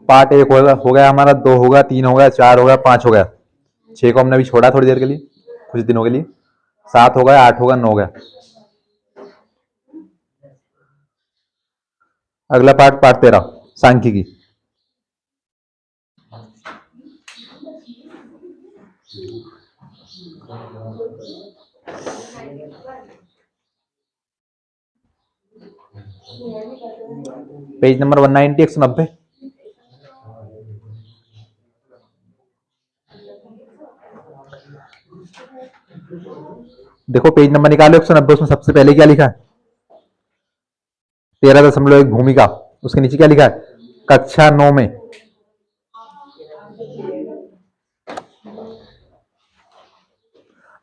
Part एक हो गया हमारा, 2 हो गया, 3 हो गया, 4 हो गया, 5 हो गया, 6 को हमने अभी छोड़ा थोड़ी देर के लिए, कुछ दिनों के लिए, 7 हो गया, 8 हो गया, 9 हो गया। अगला पार्ट, पार्ट 13 सांख्यिकी। Page number 190, 190। देखो पेज नंबर निकालो 190, उसमें सबसे पहले क्या लिखा है? 13.1 भूमिका। उसके नीचे क्या लिखा है? कक्षा 9 में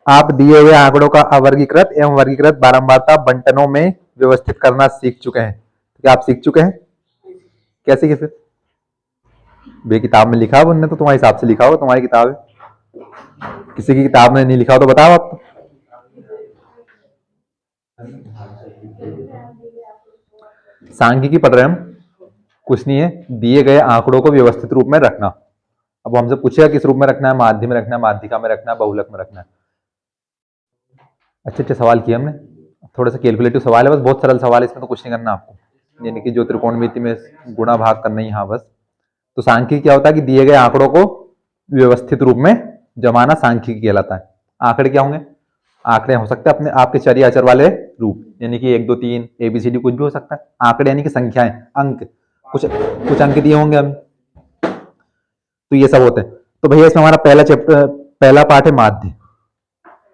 आप दिए हुए आंकड़ों का अवर्गीकृत एवं वर्गीकृत बारंबारता बंटनों में व्यवस्थित करना सीख चुके हैं। क्या आप सीख चुके हैं? कैसे कैसे? वे किताब में लिखा हो, उनने तो तुम्हारे हिसाब से लिखा हो, तुम्हारी किताब है। किसी की किताब में नहीं लिखा हो तो बताओ आप। सांख्यिकी पढ़ रहे हैं हम, कुछ नहीं है, दिए गए आंकड़ों को व्यवस्थित रूप में रखना। अब हमसे पूछेगा किस रूप में रखना है, माध्य में रखना है, माध्यिका में रखना है, बहुलक में रखना है। अच्छे अच्छे सवाल किए हमने, थोड़ा सा कैलकुलेटिव सवाल है, बस बहुत सरल सवाल है, इसमें तो कुछ नहीं करना आपको, यानी कि जो त्रिकोणमिति में गुणा भाग करना ही, हाँ बस। तो सांख्यिकी क्या होता है कि दिए गए आंकड़ों को व्यवस्थित रूप में जमाना सांख्यिकी कहलाता है। आंकड़े क्या होंगे? आंकड़े हो सकते हैं अपने आपके चर अचर वाले रूप, यानी कि 1 2 3 ABCD कुछ भी हो सकता है। आंकड़े यानी कि संख्याएं, अंक, कुछ कुछ अंक दिए होंगे हम, तो ये सब होते हैं। तो भैया इसमें हमारा पहला चैप्टर, पहला पार्ट है माध्य,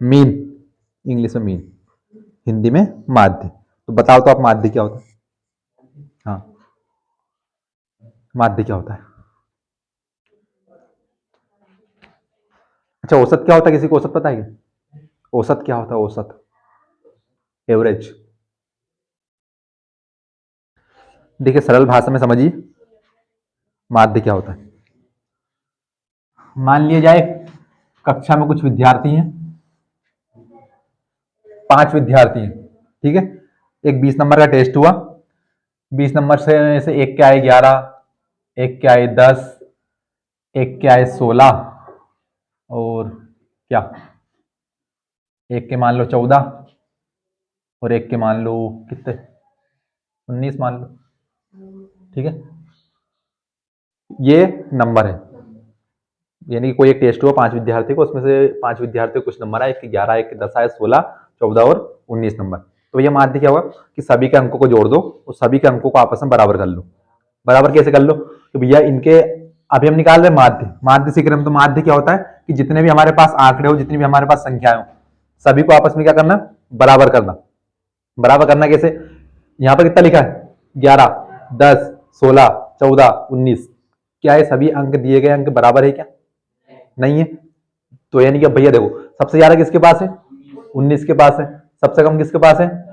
मीन, इंग्लिश में मीन, हिंदी में माध्य। तो बताओ तो आप, माध्य क्या होता है? हाँ, माध्य क्या होता है? अच्छा, औसत क्या होता है? किसी को औसत पता है क्या? औसत क्या होता है? औसत, एवरेज। देखिए सरल भाषा में समझिए, माध्य क्या होता है। मान लिया जाए कक्षा में कुछ विद्यार्थी हैं, 5 विद्यार्थी हैं, ठीक है। एक 20 नंबर का टेस्ट हुआ, 20 नंबर से एक के आए 11, एक के आए 10, एक के आए 16, और क्या, एक के मान लो 14, और एक के मान लो कितने, 19 मान लो, ठीक है। ये नंबर है, यानी कि कोई एक टेस्ट हुआ 5 विद्यार्थी को, उसमें से 5 विद्यार्थी को कुछ नंबर आए, एक के 11, एक के 10 आए, 16, 14 और 19 नंबर। तो ये माध्य क्या होगा कि सभी के अंकों को जोड़ दो और सभी के अंकों को आपस में बराबर कर लो। बराबर कैसे कर लो? तो भैया इनके, अभी हम निकाल रहे माध्य, माध्य सीख रहे हैं। तो माध्य क्या होता है कि जितने भी हमारे पास आंकड़े हो, जितनी भी हमारे पास संख्याएं हो, सभी को आपस में क्या करना? बराबर करना। बराबर करना कैसे? यहाँ पर कितना लिखा है? 11, 10, 16, 14, 19। क्या है, सभी अंक दिए गए अंक बराबर है क्या? नहीं है। तो यानी कि भैया देखो, सबसे ज्यादा किसके पास है? 19 के पास है। सबसे कम किसके पास है?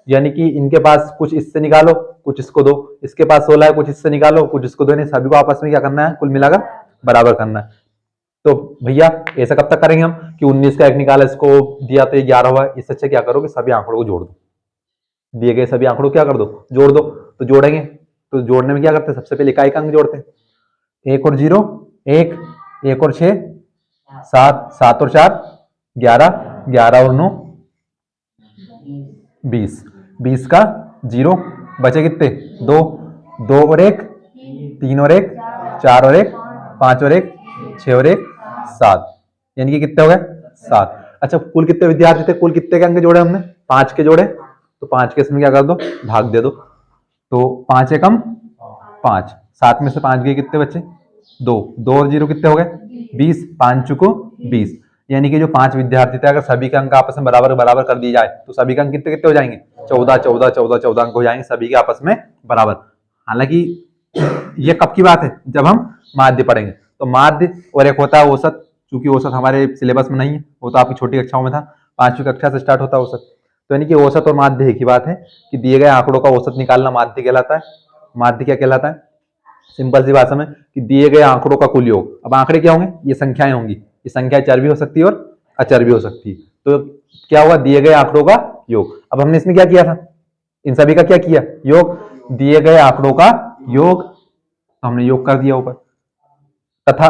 यानी कि इनके पास कुछ इससे निकालो, कुछ इसको दो। इसके पास 16 है, कुछ इससे निकालो, कुछ इसको दो। सभी को आपस में क्या करना है? कुल मिलाकर बराबर करना है। तो भैया ऐसा कब तक करेंगे हम कि 19 का एक निकाला, इसको दिया तो ये 11 हुआ। इससे अच्छा क्या करो कि सभी आंकड़ों को जोड़ दो, दिए गए सभी आंकड़ों क्या कर दो? जोड़ दो। तो जोड़ेंगे, तो जोड़ने में क्या करते हैं? सबसे पहले इकाई का अंक जोड़ते हैं। 1 और 0 1, 1 और 6 7, 7 और 4 11, 11 और 9 20, 20 का 0, बचे कितने? 2, 2 और 1 3 और 1 4 और 1 5 और 1 6 और 1 7, यानी कि कितने हो गए? 7। अच्छा, कुल कितने विद्यार्थी थे? कुल कितने के अंक जोड़े हमने? 5 के जोड़े। तो 5 के इसमें क्या कर दो? भाग दे दो। तो 5 एकम 5, 7 में से 5 गए, कितने बचे? 2, 2 और 0 कितने हो गए? 20, 5 चुको 20। यानी कि जो 5 विद्यार्थी थे, अगर सभी के अंक आपस में बराबर बराबर कर दिए जाए तो सभी के अंक कितने कितने हो जाएंगे? 14, 14, 14, 14 अंक हो जाएंगे सभी के आपस में बराबर। हालांकि ये कब की बात है? जब हम माध्य पढ़ेंगे। तो माध्य और एक होता है औसत, क्योंकि औसत हमारे सिलेबस में नहीं है, वो तो आपकी छोटी कक्षाओं में था, 5वीं कक्षा से स्टार्ट होता है औसत। तो यानी कि औसत और माध्य एक ही बात है कि दिए गए आंकड़ों का औसत निकालना माध्य कहलाता है। माध्य क्या कहलाता है? सिंपल सी भाषा में कि दिए गए आंकड़ों का कुल योग। अब आंकड़े क्या होंगे? ये संख्याएं होंगी। ये संख्याएं चर भी हो सकती है और अचर भी हो सकती है। तो क्या होगा? दिए गए आंकड़ों का योग। अब हमने इसमें क्या किया था, इन सभी का क्या किया, योग, दिए गए आंकड़ों का योग, तो हमने योग कर दिया ऊपर, तथा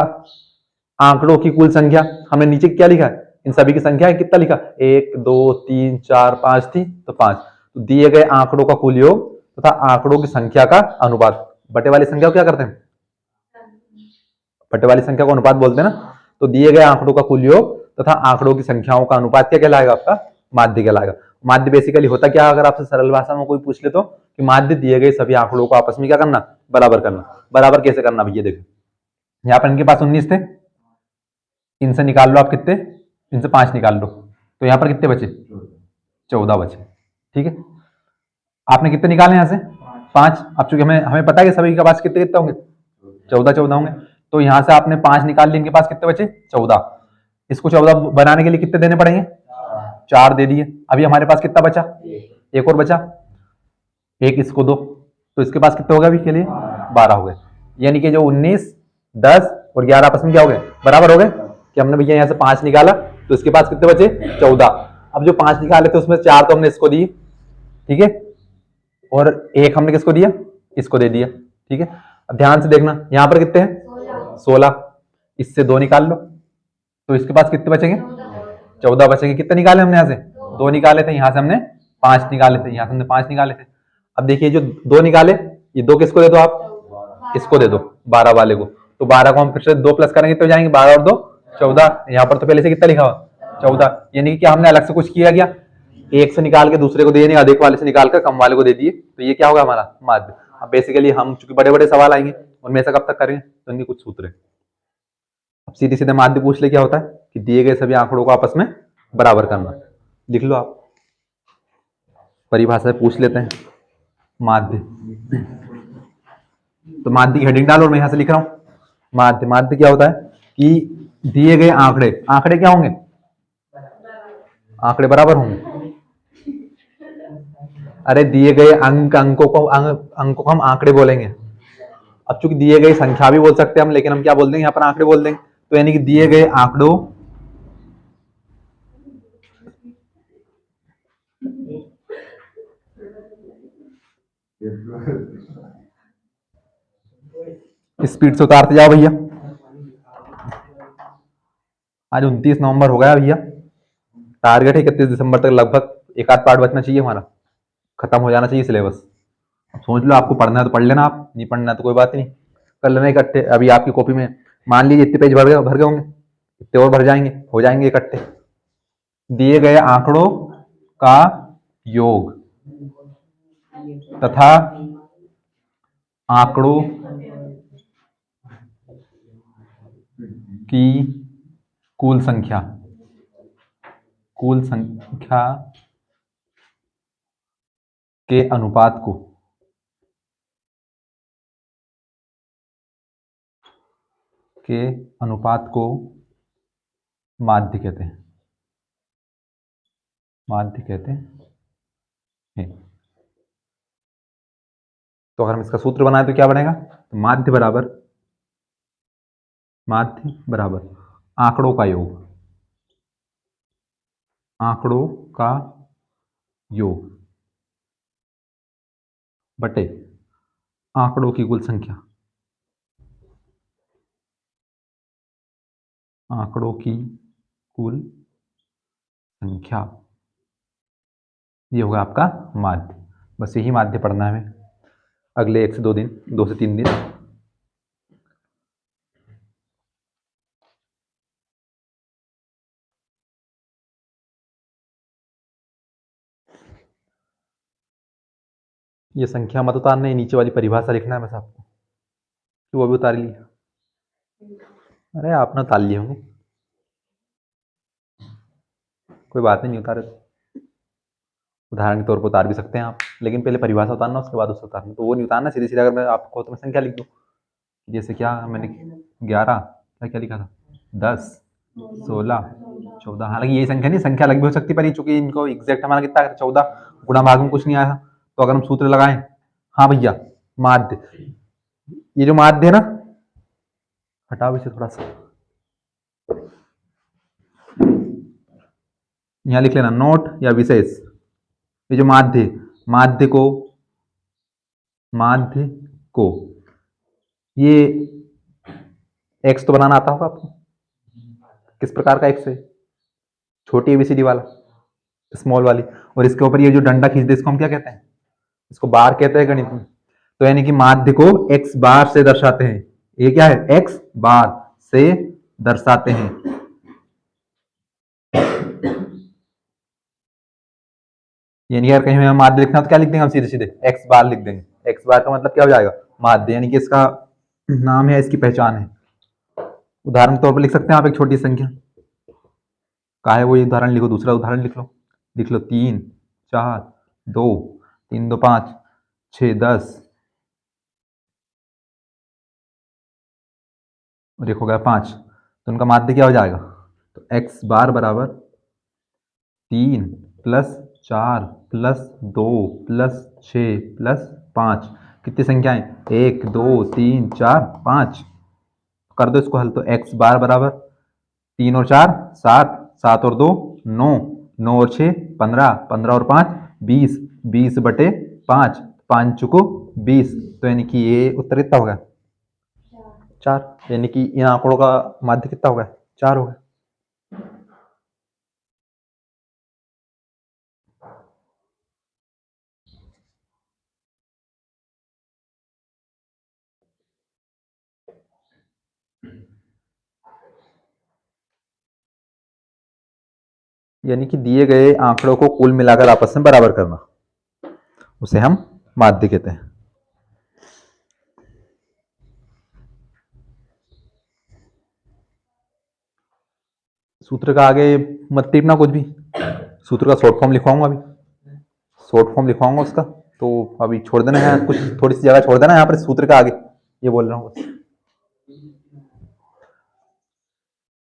आंकड़ों की कुल संख्या, हमने नीचे क्या लिखा है, इन सभी की संख्या है, कितना लिखा, 1 2 3 4 5 थी तो 5, तो दिए गए आंकड़ों का कुल योग तथा आंकड़ों की संख्या का अनुपात, बटे वाली संख्या को क्या करते हैं, बटे वाली संख्या को अनुपात बोलते हैं ना, तो दिए गए आंकड़ों का कुल योग तथा आंकड़ों की संख्याओं का अनुपात क्या कहलाएगा, आपका माध्य कहलाएगा। माध्य बेसिकली होता क्या, अगर आपसे सरल भाषा में कोई पूछ ले तो, कि माध्य दिए गए सभी आंकड़ों को आपस में क्या करना, बराबर करना। बराबर कैसे करना भैया, देखो यहाँ पर इनके पास 19 थे, इनसे निकाल लो आप कितने, इनसे 5 निकाल लो, तो यहाँ पर कितने बचे, 14 बचे, ठीक है। आपने कितने निकाले यहाँ से, 5। अब चूंकि हमें हमें पता है कि सभी के पास कितने कितने होंगे, 14 14 होंगे, तो यहाँ से आपने 5 निकाल लिए, इनके पास कितने बचे, 14। इसको 14 बनाने के लिए कितने देने पड़ेंगे, 4 दे दिए। अभी हमारे पास कितना बचा, एक और बचा, एक इसको दो, तो इसके पास कितने हो गए अभी के लिए, 12 हो गए। यानी कि जो 19 10 और 11 आपस में क्या हो गए, बराबर हो गए, कि हमने भैया यहाँ से 5 निकाला तो इसके पास कितने बचे, 14। अब जो 5 निकाले थे उसमें 4 तो हमने इसको दिए, ठीक है, और एक हमने किसको दिया, इसको दे दिया, ठीक है। अब ध्यान से देखना, यहाँ पर कितने हैं, 16, इससे 2 निकाल लो, तो इसके पास कितने बचेंगे, 14 बचेंगे। कितने निकाले हमने यहाँ से, 2 निकाले थे, यहाँ से हमने 5 निकाले थे, यहाँ से हमने 5 निकाले थे। अब देखिए जो 2 निकाले, ये 2 किसको दे दो आप, इसको दे दो, 12 वाले को, तो 12 को हम फिर से 2 प्लस करेंगे तो जाएंगे 12 और 2 14। यहाँ पर तो पहले से कितना लिखा हुआ, 14, यानी कि क्या हमने अलग से कुछ किया क्या, एक से निकाल के दूसरे को दिए नहीं, अधिक वाले से निकाल कर कम वाले को दे दिए, तो ये क्या होगा हमारा माध्य। अब बेसिकली हम चूंकि बड़े बड़े सवाल आएंगे उनमें से कब तक करेंगे, तो इनके कुछ सूत्र है। अब सीधे सीधे माध्य पूछ ले, क्या होता है कि दिए गए सभी आंकड़ों को आपस में बराबर करना। लिख लो आप, परिभाषा पूछ लेते हैं माध्य। तो माध्य की हेडिंग डालो, मैं यहां से लिख रहा हूं माध्य। माध्य क्या होता है कि दिए गए आंकड़े, आंकड़े क्या होंगे, आंकड़े बराबर होंगे। अरे दिए गए अंकों को हम आंकड़े बोलेंगे। अब चूंकि दिए गई संख्या भी बोल सकते हैं हम, लेकिन हम क्या बोल देंगे यहाँ पर, आंकड़े बोल देंगे। तो यानी कि दिए गए आंकड़ों स्पीड से उतारते जाओ भैया। आज 29 नवंबर हो गया भैया, टारगेट है 31 दिसंबर तक लगभग एक आध पार्ट बचना चाहिए, हमारा खत्म हो जाना चाहिए सिलेबस। सोच लो, आपको पढ़ना है तो पढ़ लेना, आप नहीं पढ़ना है तो कोई बात नहीं, कर लेना इकट्ठे। अभी आपकी कॉपी में मान लीजिए इतने पेज भर गए होंगे, इतने और भर जाएंगे, हो जाएंगे इकट्ठे। दिए गए आंकड़ों का योग तथा आंकड़ों की कुल संख्या के अनुपात को माध्य कहते हैं, माध्य कहते हैं। तो अगर हम इसका सूत्र बनाए तो क्या बनेगा, तो माध्य बराबर आंकड़ों का योग, आंकड़ों का योग बटे आंकड़ों की कुल संख्या, आंकड़ों की कुल संख्या, ये होगा आपका माध्य। बस यही माध्य पढ़ना है हमें अगले 1 से 2 दिन, 2 से 3 दिन। ये संख्या मत उतारना है, नीचे वाली परिभाषा लिखना है बस आपको, कि वो भी उतार लिया। अरे आपने उतार लिए होंगे, कोई बात नहीं उतारे तो उदाहरण के तौर पर उतार भी सकते हैं आप, लेकिन पहले परिभाषा उतारना, उसके बाद उससे उतारना। तो वो नहीं उतारना, सीधे सीधे अगर मैं आपको तो मैं संख्या लिख दूँ, जैसे क्या मैंने 11 क्या लिखा था, 10 16 14। हालांकि यही संख्या नहीं, संख्या अलग भी हो सकती, पर ये चूंकि इनको एग्जैक्ट हमारा कितना 14 गुणा भाग में कुछ नहीं आया, तो अगर हम सूत्र लगाएं, हाँ भैया माध्य, ये जो माध्य है ना, हटाओ इसे थोड़ा सा, यहाँ लिख लेना नोट या विशेष, ये जो माध्य को ये एक्स तो बनाना आता होगा आपको। किस प्रकार का एक्स है? छोटी एबीसीडी वाला, स्मॉल वाली, और इसके ऊपर ये जो डंडा खींच दे इसको हम क्या कहते हैं? इसको बार कहते हैं गणित में। तो यानी कि माध्य को एक्स बार से दर्शाते हैं। ये क्या है? एक्स बार से दर्शाते हैं। यानी अगर कहीं हमें माध्य लिखना तो क्या लिख देंगे हम? सीधे सीधे एक्स बार लिख देंगे। एक्स बार का मतलब क्या हो जाएगा? माध्य, यानी कि इसका नाम है, इसकी पहचान है। उदाहरण के तौर पर लिख सकते हैं आप एक छोटी संख्या का है वो, ये उदाहरण लिखो। दूसरा उदाहरण लिख लो 3 4 2 3 2 5 6 10 और एक हो गया 5। तो उनका माध्य क्या हो जाएगा? तो एक्स बार बराबर 3 प्लस 4 प्लस 2 प्लस 6 प्लस 5। कितनी संख्याएं? 1 2 3 4 5। कर दो इसको हल। तो एक्स बार बराबर 3 और 4 7, 7 और 2 9, 9 और 6 15, 15 और 5 20, 20 बटे 5, 5 चुको 20। तो यानी कि ये उत्तर कितना होगा? 4। यानी कि इन आंकड़ों का माध्य कितना होगा? 4 होगा। यानी कि दिए गए आंकड़ों को कुल मिलाकर आपस में बराबर करना, उसे हम माध्य कहते हैं। सूत्र का आगे मत टिपना कुछ भी। सूत्र का शॉर्ट फॉर्म लिखवाऊंगा अभी, शॉर्ट फॉर्म लिखवाऊंगा उसका। तो अभी छोड़ देना है, कुछ थोड़ी सी जगह छोड़ देना यहाँ पर सूत्र का आगे। ये बोल रहा हूँ बस,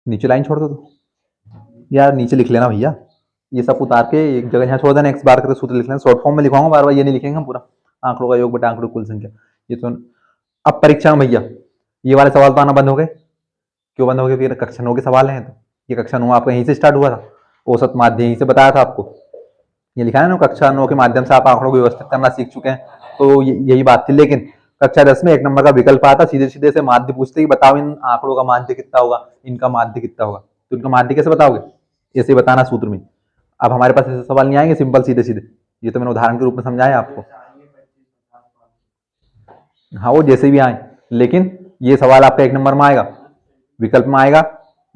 नीचे लाइन छोड़ दो तो यार, नीचे लिख लेना भैया। ये सब उतार के एक जगह यहाँ छोड़ देना, एक्स बार करके सूत्र लिख लेना। शॉर्ट फॉर्म में लिखवाऊंगा, बार बार ये नहीं लिखेंगे हम पूरा। आंकड़ों का योग बटा आंकड़ों की कुल संख्या। ये तो अब परीक्षा में भैया ये वाले सवाल तो आना बंद हो गए। क्यों बंद हो गए? फिर कक्षा 9 के सवाल हैं। तो ये कक्षा 9 आपका यहीं से स्टार्ट हुआ था, औसत माध्य यहीं से बताया था आपको। ये लिखा है ना, कक्षा 9 के माध्यम से आप आंकड़ों को व्यवस्थित करना सीख चुके हैं। तो यही बात थी। लेकिन कक्षा 10 में 1 नंबर का विकल्प आता, सीधे सीधे से माध्य पूछते कि बताओ इन आंकड़ों का माध्य कितना होगा, इनका माध्य कितना होगा। तो इनका माध्य कैसे बताओगे? ऐसे बताना सूत्र में। अब हमारे पास ऐसे सवाल नहीं आएंगे सिंपल सीधे सीधे। ये तो मैंने उदाहरण के रूप में समझाया आपको। हाँ, वो जैसे भी आए, लेकिन ये सवाल आपका 1 नंबर में आएगा, विकल्प में आएगा।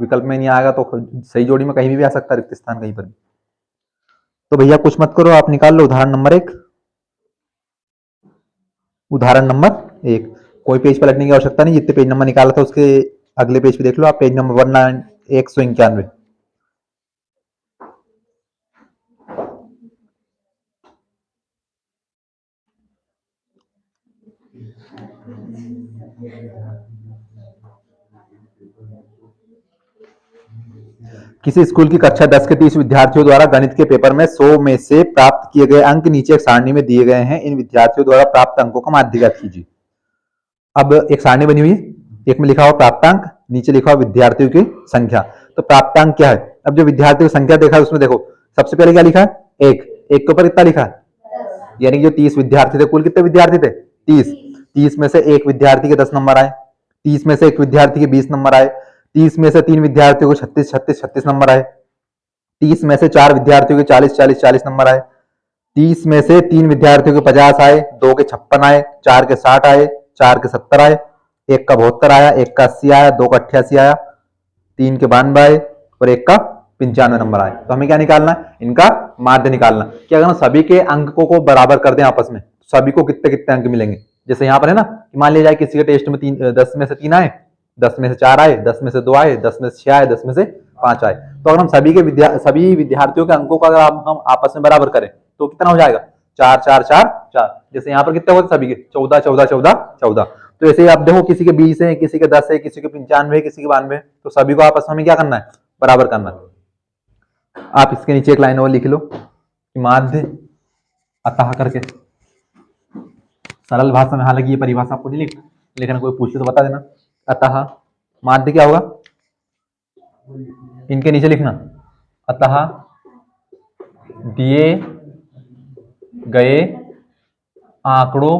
विकल्प में नहीं आएगा तो सही जोड़ी में कहीं भी आ सकता है, रिक्त स्थान कहीं पर भी। तो भैया कुछ मत करो, आप निकाल लो उदाहरण नंबर 1। उदाहरण नंबर 1, कोई पेज पलटने की आवश्यकता नहीं। जितने पेज नंबर निकाला था उसके अगले पेज पे देख लो आप, पेज नंबर 191। किसी स्कूल की कक्षा 10 के 30 विद्यार्थियों द्वारा गणित के पेपर में 100 में से प्राप्त किए गए अंक नीचे एक सारणी में दिए गए हैं। इन विद्यार्थियों द्वारा प्राप्त अंकों का माध्य ज्ञात कीजिए। अब एक सारणी बनी हुई है, एक में लिखा हुआ प्राप्तांक, नीचे लिखा हुआ विद्यार्थियों की संख्या। तो प्राप्तांक क्या है? अब जो विद्यार्थियों की संख्या देखा है उसमें देखो सबसे पहले क्या लिखा है? एक। एक के ऊपर कितना लिखा है? यानी जो 30 विद्यार्थी थे, कुल कितने विद्यार्थी थे? 30। 30 में से एक विद्यार्थी के 10 नंबर आए, 30 में से एक विद्यार्थी के 20 नंबर आए, 30 में से 3 विद्यार्थियों को 36 36 36 नंबर आए, 30 में से 4 विद्यार्थियों के 40 40 40 नंबर आए, 30 में से 3 विद्यार्थियों के 50 आए, 2 के 56 आए, 4 के 60 आए, 4 के 70 आए, एक का 72 आया, एक का 80 आया, 2 का 88 आया, 3 के 92 आए और एक का 95 नंबर आए। तो हमें क्या निकालना है? इनका माध्य निकालना। कि अगर हम सभी के अंकों को बराबर कर दें आपस में, सभी को कितने कितने अंक मिलेंगे। जैसे यहाँ पर है ना, मान लिया जाए किसी के टेस्ट में 10 में से 3 आए, 10 में से 4 आए, 10 में से 2 आए, 10 में से 6 आए, 10 में से 5 आए। तो अगर हम सभी विद्यार्थियों के अंकों का अगर हम आपस में बराबर करें तो कितना हो जाएगा? 4 4 4 4। जैसे यहाँ पर कितने होते सभी के? 14 14 14 14। तो ऐसे ही आप देखो, किसी के 20 है, किसी के 10 है, किसी के 95 है, किसी के 92 है। तो सभी को आपस में क्या करना है? बराबर करना है। आप इसके नीचे एक लाइन और लिख लो, माध्य अतः करके। सरल भाषा में, हालांकि ये परिभाषा आपको नहीं लिखना, कोई पूछे तो बता देना। अतः माध्य क्या होगा? इनके नीचे लिखना, अतः दिए गए आंकड़ों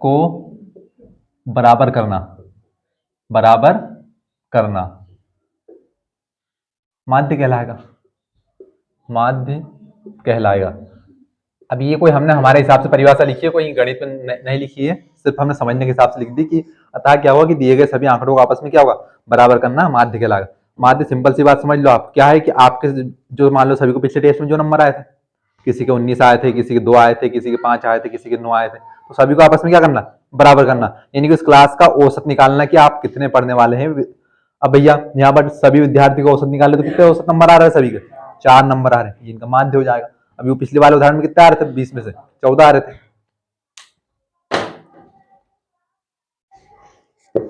को बराबर करना, बराबर करना माध्य कहलाएगा, माध्य कहलाएगा। अब ये कोई हमने हमारे हिसाब से परिभाषा लिखी है, कोई गणित में नहीं लिखी है, सिर्फ हमने समझने के हिसाब से लिख दी कि अतः क्या होगा कि दिए गए सभी आंकड़ों को आपस में क्या होगा, बराबर करना माध्य कहलाएगा। माध्य सिंपल सी बात समझ लो आप, क्या है कि आपके जो मान लो सभी को पिछले टेस्ट में जो नंबर आए थे, किसी के 19 आए थे, किसी के 2 आए थे, किसी के 5 आए थे, किसी के 9 आए थे, तो सभी को आपस में क्या करना, बराबर करना, यानी कि उस क्लास का औसत निकालना कि आप कितने पढ़ने वाले हैं। अब भैया यहाँ पर सभी विद्यार्थी को औसत निकाले तो कितने औसत नंबर आ रहे हैं, सभी के 4 नंबर आ रहे हैं, इनका माध्य हो जाएगा। अभी वो पिछले वाले उदाहरण में कितने आ रहे थे, 20 में से 14 आ रहे थे।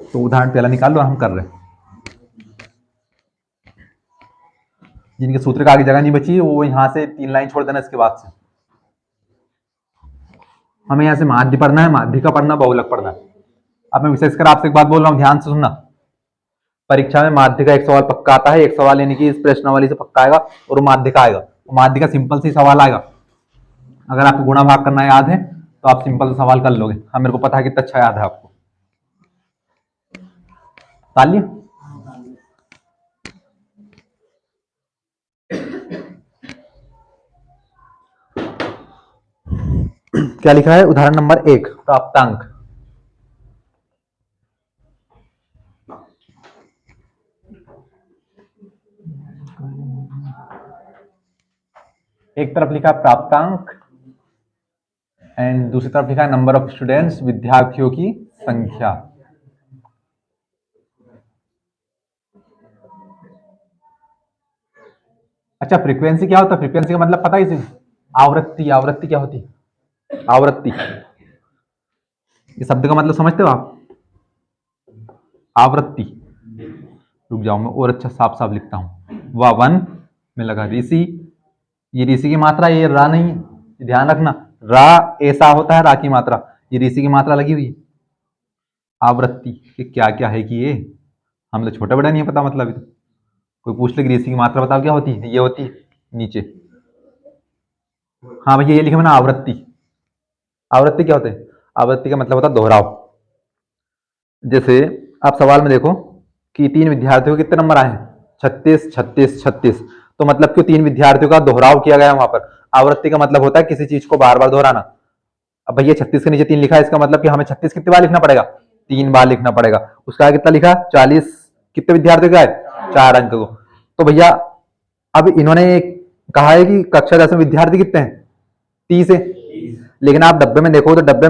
तो उदाहरण पहला निकाल लो, हम कर रहे हैं। जिनके सूत्र का आगे जगह नहीं बची वो यहां से 3 लाइन छोड़ देना, इसके बाद से हमें यहां से माध्य पढ़ना है, माध्य का पढ़ना, बहुलक पढ़ना है। अब मैं विशेषकर आपसे एक बात बोल रहा हूं, ध्यान से सुनना। परीक्षा में माध्य का एक सवाल पक्का आता है, एक सवाल यानी कि इस प्रश्नावली से पक्का आएगा, और माध्य का आएगा। माध्य का सिंपल सी सवाल आएगा, अगर आपको गुणा भाग करना याद है तो आप सिंपल सा सवाल कर लोगे। हाँ, मेरे को पता है कितना अच्छा याद है आपको। तालिए क्या लिखा है, उदाहरण नंबर 1 प्राप्तांक। एक तरफ लिखा प्राप्तांक एंड दूसरी तरफ लिखा है नंबर ऑफ स्टूडेंट्स, विद्यार्थियों की संख्या। अच्छा, फ्रीक्वेंसी क्या होता है, फ्रीक्वेंसी का मतलब पता है इसे, आवृत्ति। आवृत्ति क्या होती है, आवृत्ति। इस शब्द का मतलब समझते हो आप, आवृत्ति। रुक जाओ मैं और अच्छा साफ साफ लिखता हूं। वह वन में लगा ऋषि, ये ऋषि की मात्रा, ये रा नहीं है, ध्यान रखना। रा ऐसा होता है रा की मात्रा, ये ऋषि की मात्रा लगी हुई है। आवृत्ति कि क्या क्या है कि ये हम तो छोटा बड़ा नहीं पता, मतलब अभी तो कोई पूछ ले ऋषि की मात्रा बताओ क्या होती है, ये होती है नीचे। हाँ भैया, ये लिखे मैंने आवृत्ति। आवृत्ति क्या होते हैं, आवृत्ति का मतलब होता है दोहराव। जैसे आप सवाल में देखो कि 3 विद्यार्थियों को कितने नंबर आए हैं, 36 36 36, तो मतलब कि 3 विद्यार्थियों का दोहराव किया गया वहां पर। आवृत्ति का मतलब होता है किसी चीज को बार बार दोहराना। अब भैया 36 के नीचे 3 लिखा है, इसका मतलब कि हमें 36 कितने बार लिखना पड़ेगा, 3 बार लिखना पड़ेगा। उसका आगे कितना लिखा, 40, कितने विद्यार्थियों का है, 4 अंक को। तो भैया अब इन्होंने कहा है कि कक्षा 10 में विद्यार्थी कितने हैं, 30 है, लेकिन आप डब्बे में देखो तो डब्बे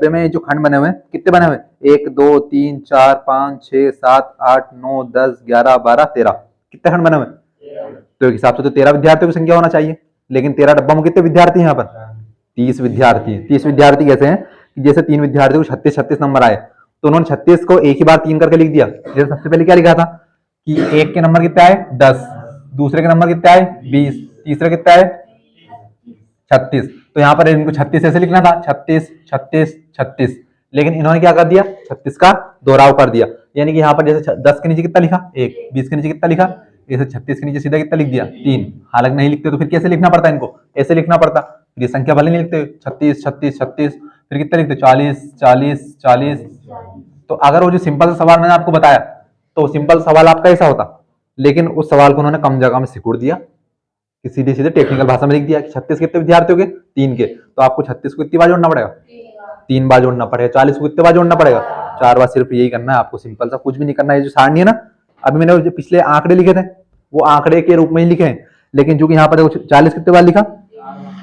में जो खंड बने हुए हैं कितने बने हुए हैं, 1 2 3 4 5 6 7 8 9 10 11 12 13, कितने खंड बने हुए हैं, तो एक हिसाब से तो 13 विद्यार्थियों की संख्या होना चाहिए। लेकिन 13 डब्बा में कितने विद्यार्थी हैं यहाँ पर, 30 विद्यार्थी हैं। 30 विद्यार्थी कैसे हैं कि जैसे 3 विद्यार्थियों को 36 36 नंबर आए, तो उन्होंने 36 को एक ही बार 3 करके लिख दिया। जैसे सबसे पहले क्या लिखा था कि एक के नंबर कितने आए 10, दूसरे के नंबर कितने आए 20, तीसरे कितने आए 36, तो यहाँ पर इनको 36 ऐसे लिखना था, 36 36 36, लेकिन इन्होंने क्या कर दिया, 36 का दोहराव कर दिया। यानी कि यहाँ पर जैसे 10 के नीचे कितना लिखा 1, 20 के नीचे कितना लिखा, जैसे 36 के नीचे सीधा कितना लिख दिया 3। हालांकि नहीं लिखते तो फिर कैसे लिखना पड़ता, इनको ऐसे लिखना पड़ता। फिर ये संख्या भले नहीं लिखते 36 36 36, फिर कितना लिखते 40 40 40। तो अगर वो जो सिंपल सवाल मैंने आपको बताया, तो सिंपल सवाल आपका ऐसा होता, लेकिन उस सवाल को उन्होंने कम जगह में सिकुड़ दिया कि सीधे सीधे टेक्निकल भाषा में लिख दिया कि 36 कितने विद्यार्थियों के 3 के, तो आपको 36 को कितनी बार जोड़ना पड़ेगा, 3 बार जोड़ना पड़ेगा। 40 को कितने बार जोड़ना पड़ेगा, 4 बार। सिर्फ यही करना है आपको, सिंपल सा, कुछ भी नहीं करना है। जो सारणी है ना, अभी मैंने जो पिछले आंकड़े लिखे थे वो आंकड़े के रूप में ही लिखे हैं, लेकिन जो कि यहाँ पर 40 कितने बार लिखा,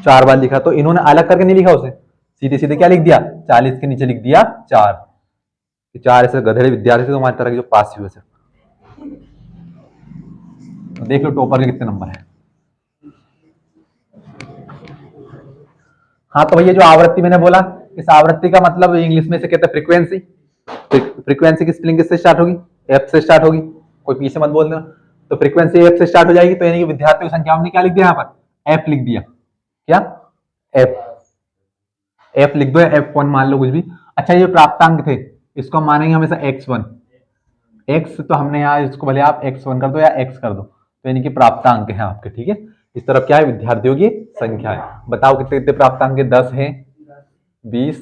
4 बार लिखा, तो इन्होंने अलग करके नहीं लिखा उसे, सीधे सीधे क्या लिख दिया, 40 के नीचे लिख दिया 4। 4 ऐसे गधेड़े विद्यार्थी तो हमारी तरह के जो पास हुए, तो देख लो टॉपर के कितने नंबर है। हाँ, तो भैया जो आवृत्ति मैंने बोला, इस आवृत्ति का मतलब इंग्लिश में से कहते हैं फ्रीक्वेंसी। फ्रीक्वेंसी की स्पेलिंग किससे स्टार्ट होगी, एफ से स्टार्ट होगी, कोई पीछे मत बोल देना। तो फ्रीक्वेंसी एफ से स्टार्ट हो जाएगी, तो यानी कि विद्यार्थियों की संख्या हमने क्या लिख दिया यहाँ पर, एफ लिख दिया। क्या, एफ, एफ लिख दो, एफ वन मान लो कुछ भी। अच्छा, ये प्राप्तांक थे, इसको हम मानेंगे हमेशा x1, x, तो हमने यहाँ इसको भले आप x1 कर दो या x कर दो, तो यानी कि प्राप्तांक है आपके, ठीक है। इस तरफ क्या है, विद्यार्थियों की संख्या है। बताओ कितने कितने प्राप्तांक है, 10 है, 20,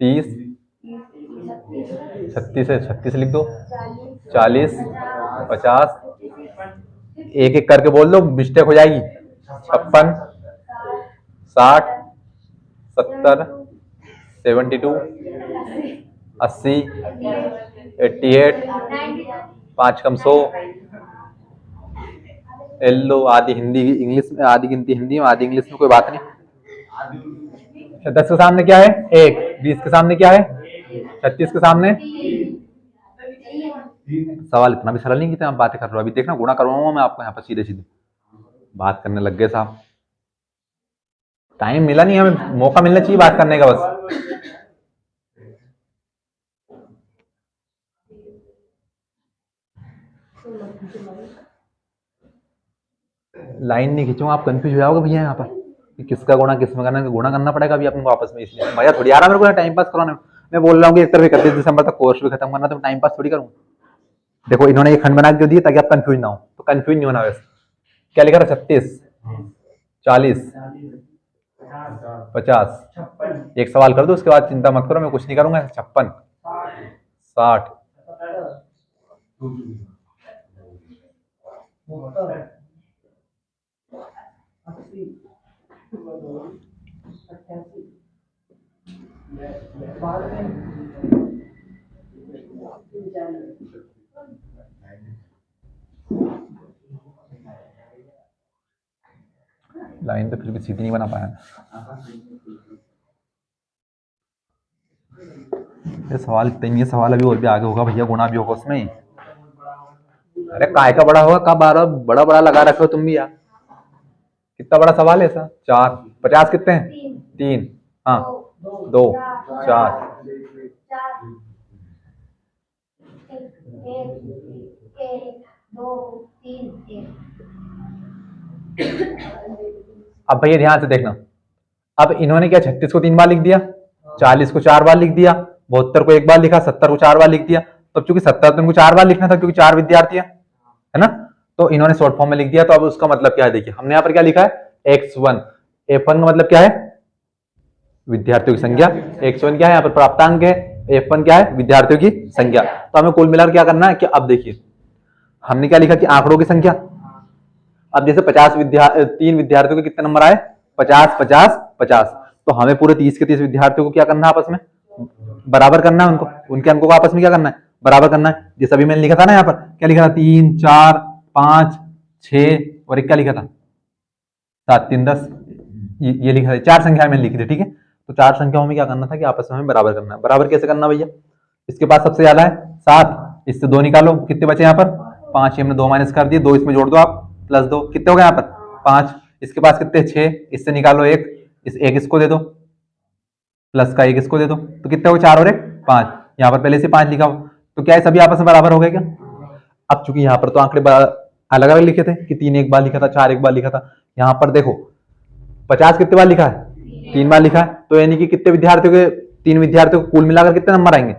30, 36 है, 36 लिख दो, 40, 50, एक एक करके बोल दो, मिस्टेक हो जाएगी। 56, 60, 70, 72, 80, 88, 5 कम 100, लो आधी हिंदी इंग्लिश में, आधी गिनती हिंदी में, आधी इंग्लिश में, कोई बात नहीं। 10 के सामने क्या है, 1, 20 के सामने क्या है, 36 के सामने। सवाल इतना भी सरल नहीं कितना आप बातें कर रहे हो। अभी देखना गुणा करवाऊंगा मैं आपको यहाँ पर सीधे सीधे, बात करने लग गए साहब। टाइम मिला नहीं, हमें मौका मिलना चाहिए बात करने का बस। लाइन नहीं खींचूंगा, आप कंफ्यूज हो जाओगे भैया यहाँ पर कि किसका गुणा किसमें करना है। गुणा करना पड़ेगा अभी अपने को आपस में, इसलिए मजा थोड़ी आ रहा मेरे को टाइम पास कराने में। मैं बोल रहा हूँ कि एक तरफ 31 दिसंबर तक कोर्स भी खत्म करना, तो टाइम पास थोड़ी करूँ। देखो इन्होंने ये खंड बना के दिए ताकि आप कंफ्यूज ना हो, तो कंफ्यूज नहीं होना। वैसे क्या लिखा था, 36, 40, 50, एक सवाल कर दो उसके बाद चिंता मत करो, मैं कुछ नहीं करूंगा। 56, 60, 88। लाइन तो फिर भी सीधी नहीं बना पाया। ये सवाल इतना ही है, सवाल अभी और भी आगे होगा भैया, गुणा भी होगा उसमें। अरे काय का बड़ा होगा, कब बारह बड़ा बड़ा लगा रखे हो तुम भी यार। कितना बड़ा सवाल है ऐसा, 4, 50 कितने हैं, 3, हाँ 2, 4, अब भैया ध्यान से देखना। अब इन्होंने क्या 36 को 3 बार लिख दिया, 40 को 4 बार लिख दिया, 72 को 1 बार लिखा, 70 को 4 बार लिख दिया। तो चूंकि 70 तो इनको 4 बार लिखना था क्योंकि 4 विद्यार्थी है ना, तो इन्होंने शॉर्ट फॉर्म में लिख दिया। तो अब उसका मतलब क्या है, देखिए हमने यहाँ पर क्या लिखा है, x1। f1 का मतलब क्या है, विद्यार्थियों की संख्या। x1 क्या है, यहाँ पर प्राप्तांक है, f1 क्या है, विद्यार्थियों की संख्या। तो हमें कुल मिलाकर क्या करना है कि अब देखिए हमने क्या लिखा कि आंकड़ों की संख्या। अब जैसे 3 विद्यार्थियों के कितने नंबर आए, 50, 50, 50। तो हमें पूरे 30 के 30 विद्यार्थियों को क्या करना है, आपस में बराबर करना है। उनको, उनके अंकों को आपस में क्या करना है, बराबर करना है। जैसे अभी मैंने लिखा था ना, यहाँ पर क्या लिखा था, 3, 4, 5, 6 और एक क्या लिखा था, 7, 3, 10। ये लिखा था, 4 संख्याएं मैंने लिखी थी, ठीक है। तो 4 संख्याओं में क्या करना था कि आपस में हमें बराबर करना है। बराबर कैसे करना भैया, इसके पास सबसे ज्यादा है 7, इससे 2 निकालो, कितने बचे यहाँ पर 5, हमने 2 माइनस कर दिए, 2 इसमें जोड़ दो आप, +2, कितने हो गए यहाँ पर 5। इसके पास कितने 6, इससे निकालो 1, एक इसको दे दो, प्लस का 1 इसको दे दो, तो कितने हो 4 और 1 5। यहाँ पर पहले से 5 लिखा हो, तो क्या है सभी आपस में बराबर हो गए क्या। अब चूंकि यहाँ पर तो आंकड़े अलग अलग लिखे थे कि 3 एक बार लिखा था, 4 एक बार लिखा था। यहाँ पर देखो 50 कितने बार लिखा है, 3 बार लिखा है। तो यानी कि कितने विद्यार्थियों के, 3 विद्यार्थियों को कुल मिलाकर कितने नंबर आएंगे,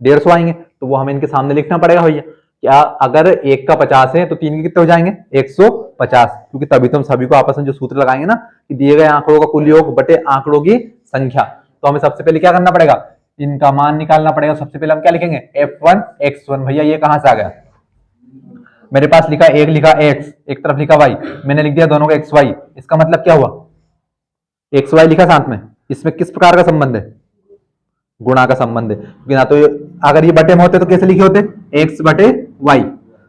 150 आएंगे। तो वो हमें इनके सामने लिखना पड़ेगा भैया। क्या अगर 1 का 50 है तो 3 के कितने हो जाएंगे, 150, क्योंकि तभी तुम सभी को आपस में जो सूत्र लगाएंगे ना कि दिए गए आंकड़ों का कुल योग बटे आंकड़ों की संख्या। तो हमें सबसे पहले क्या करना पड़ेगा, इनका मान निकालना पड़ेगा। सबसे पहले हम क्या लिखेंगे, f1 x1। भैया ये कहां से आ गया, मेरे पास लिखा एक लिखा x, एक तरफ लिखा y, मैंने लिख दिया दोनों का xy। इसका मतलब क्या हुआ, xy लिखा साथ में, इसमें किस प्रकार का संबंध है, गुणा का संबंध है। ना तो अगर ये बटे में होते तो कैसे लिखे होते, x बटे y।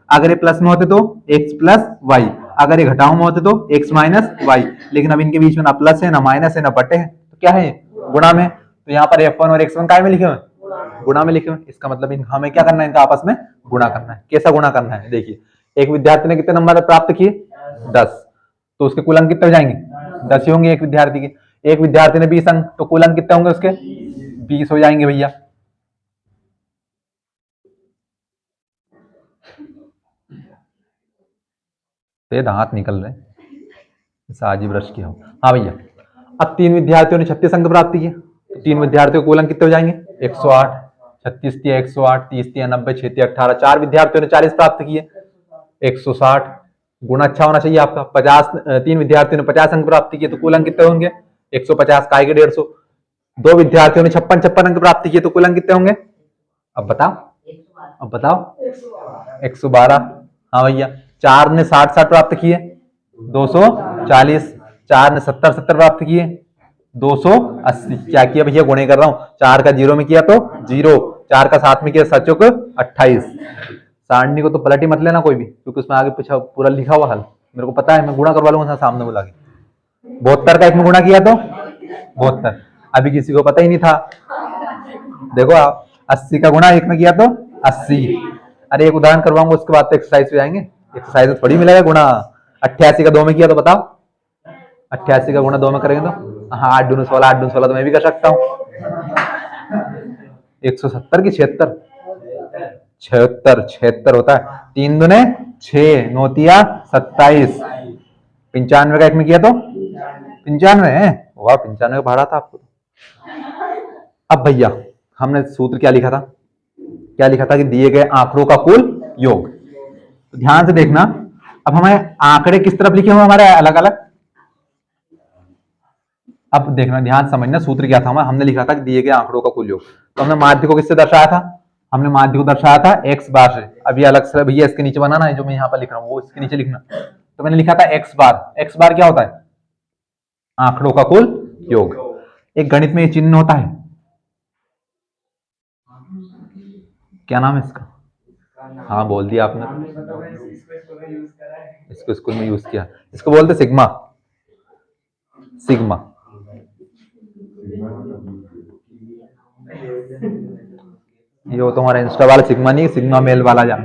अगर ये प्लस में होते तो x प्लस y। अगर ये घटाओ में होते तो x माइनस y। लेकिन अब इनके बीच में ना प्लस है ना माइनस है ना बटे है, तो क्या है गुणा में। तो यहाँ पर f1 और x1 काय में लिखे हुए, गुणा में लिखे हुए। इसका मतलब हमें क्या करना है, इनका आपस में गुणा करना है। कैसा गुणा करना है, देखिए एक विद्यार्थी ने कितने नंबर प्राप्त किए, 10, तो उसके कुल अंक कितने हो जाएंगे, 10 ही होंगे एक विद्यार्थी के। एक विद्यार्थी ने 20 अंक, तो कुल अंक कितने होंगे उसके, 20 हो जाएंगे भैया। ते दांत निकल रहे साजी ब्रश की हो। हाँ भैया, अब 3 विद्यार्थियों ने 36 अंक प्राप्त किए, तो 3 विद्यार्थियों के कुल अंक कितने हो जाएंगे, 108। 36 तिया 108, 30 तिया 90, 6 तिया 18। 4 विद्यार्थियों ने 40 प्राप्त किए, 160। गुण अच्छा होना चाहिए आपका। 50 3 विद्यार्थियों ने 50 अंक प्राप्त किए तो कुल अंक कितने होंगे? 150 काय के 150। 2 विद्यार्थियों ने 56 अंक प्राप्त किए तो कुल अंक कितने होंगे? अब बताओ, अब बताओ। 112। हाँ भैया। 4 ने 60 प्राप्त किए 240। 4 ने 70 प्राप्त किए 280। क्या किया भैया? गुणे कर रहा हूं। 4 का 0 में किया तो 0, 4 का 7 में किया सचुक 28। सारणी को तो पलट ही मत लेना कोई भी, क्योंकि उसमें आगे पीछे पूरा लिखा हुआ हल मेरे को पता है, मैं गुणा करवा लूंगा सामने बुला के। 72 का एक में गुणा किया तो 72। अभी किसी को पता ही नहीं था। देखो आप, 80 का गुणा एक में किया तो 80। अरे एक उदाहरण करवाऊंगा उसके बाद तो एक्सरसाइज पे जाएंगे। एक्सरसाइज में थोड़ी मिलेगा गुणा। 88 का 2 में किया तो बताओ। 88 का गुणा 2 में करेंगे तो हाँ 8 दूनी 16, 8 दूनी 16 तो मैं भी कर सकता हूँ। 170 की 76, 76 होता है। 3 दूने 6, 9 27। 95 का एक में किया तो 95 है। वाह, 95 पढ़ा था आपको। अब भैया हमने सूत्र क्या लिखा था? क्या लिखा था कि दिए गए आंकड़ों का कुल योग। तो ध्यान से देखना, अब हमें आंकड़े किस तरफ लिखे हुए हमारे अलग अलग। अब देखना, ध्यान समझना, सूत्र क्या था हमारा? हमने लिखा था कि दिए गए आंकड़ों का कुल योग। तो हमने माध्य को किससे दर्शाया था? हमने माध्य को दर्शाया था x बार से। अभी अलग से भैया इसके नीचे बनाना है, जो मैं यहाँ पर लिख रहा हूँ वो इसके नीचे लिखना। तो मैंने लिखा था x बार। x बार क्या होता है? आंकड़ों का कुल योग। एक गणित में ये चिन्ह होता है, क्या नाम है इसका? हाँ बोल दिया आपने, इसको स्कूल में यूज किया। इसको बोलते सिग्मा। सिग्मा। ये वो तुम्हारा इंस्टा वाला सिग्मा नहीं, सिग्मा मेल वाला जान।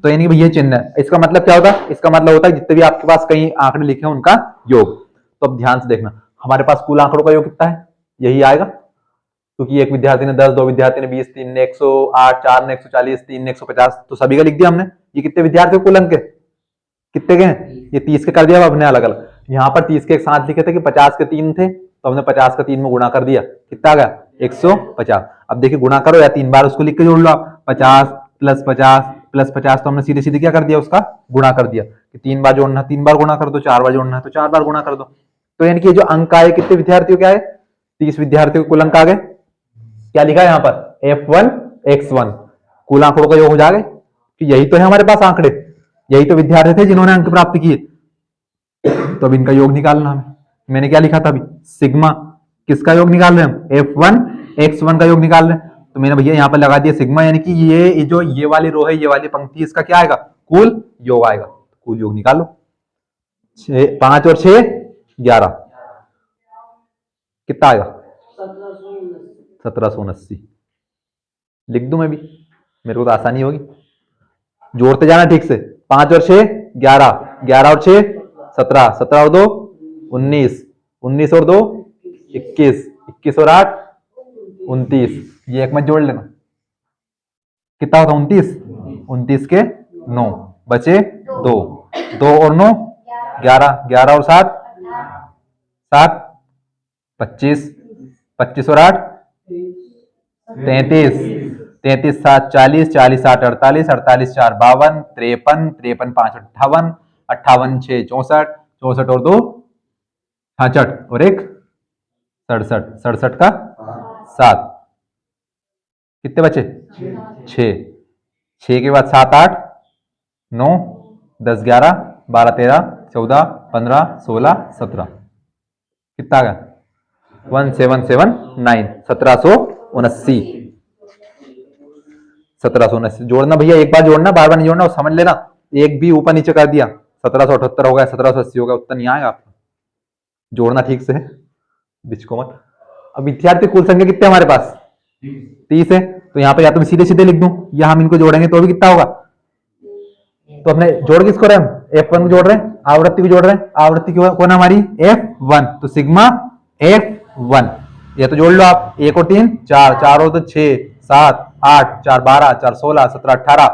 तो यानी भैया चिन्ह है। इसका मतलब क्या होता है? इसका मतलब होता है जितने भी आपके पास कई आंकड़े लिखे हैं उनका योग। तो अब ध्यान से देखना, हमारे पास कुल आंकड़ों का योग कितना है? यही आएगा, क्योंकि एक विद्यार्थी ने 10, 2 विद्यार्थी ने 20, 3 ने 108, 4 ने 140, 3 ने 150, तो सभी का लिख दिया हमने। ये कितने विद्यार्थी कुल अंक कितने के हैं? ये 30 के कर दिया हमने अलग अलग। यहाँ पर 30 के एक साथ लिखे थे कि 50 के 3 थे, तो हमने 50 का 3 में गुणा कर दिया। कितना आ गया? 150। अब देखिए गुणा करो या 3 बार उसको लिख के जोड़ लो आप। 50 प्लस 50 प्लस 50, तो हमने सीधे सीधे क्या कर दिया? उसका गुणा कर दिया। कि 3 बार जोड़ना है 3 बार गुणा कर दो, 4 बार जोड़ना है तो 4 बार गुणा कर दो। तो यानी कि जो अंक आए कितने विद्यार्थियों के आए? 30 विद्यार्थियों के कुल अंक आ गए। क्या लिखा है यहाँ पर? F1 X1 कुल आंकड़ों का योग हो जाएगा। कि यही तो है हमारे पास आंकड़े, यही तो विद्यार्थी थे जिन्होंने अंक प्राप्त किए। तो अब इनका योग निकालना हमें। मैंने क्या लिखा था अभी? सिग्मा। किसका योग निकाल रहे हैं हम? F1 X1 का योग निकाल रहे हैं। तो मैंने भैया यहाँ पर लगा दिया सिग्मा, यानी कि ये जो ये वाली रो है, ये वाली पंक्ति, इसका क्या आएगा? कुल योग आएगा। कुल योग निकालो। 5 और 6 11, कितना आएगा? 1779। लिख दूं मैं भी, मेरे को तो आसानी होगी। जोड़ते जाना ठीक से। 5 और 6 11, 11 और 6 17, 17 और 2 19, 19 और 2 21, 21 और 8 29। ये एक में जोड़ लेना, कितना होता? 29, 29 के 9 बचे 2, 2 और 9 11, 11 और 7 7 25, 25 और 8 33, 33 7 40, 40 8 48, 48 4 52, 53, 53 5 58, 58 6 64, 64 और 2 66 और 1 67, 67 का 7, कितने बचे? 6, 6 के बाद 7 8 9 10 11 12 13 14 15 16 17, कितना आ गया? 1779, 1779। 1779 जोड़ना भैया, एक बार जोड़ना, बार बार नहीं जोड़ना, समझ लेना। एक भी ऊपर नीचे कर दिया 1778 हो गया, 1780 हो गया, उत्तर नहीं आएगा आपका। जोड़ना ठीक से, बीच को मत। अब विद्यार्थी कुल संख्या कितने हमारे पास? 30 है। तो यहाँ पे या तो मैं सीधे सीधे लिख दूं, या हम इनको जोड़ेंगे तो भी कितना होगा? तो अपने जोड़ किसको रहे हम? F1 को जोड़ रहे हैं, आवृत्ति को जोड़ रहे हैं। आवृत्ति कौन है हमारी? F1, तो सिग्मा F1। ये तो जोड़ लो आप। 1 और 3 4, 4 और 2 6 7 8 4 12 4 16 17 18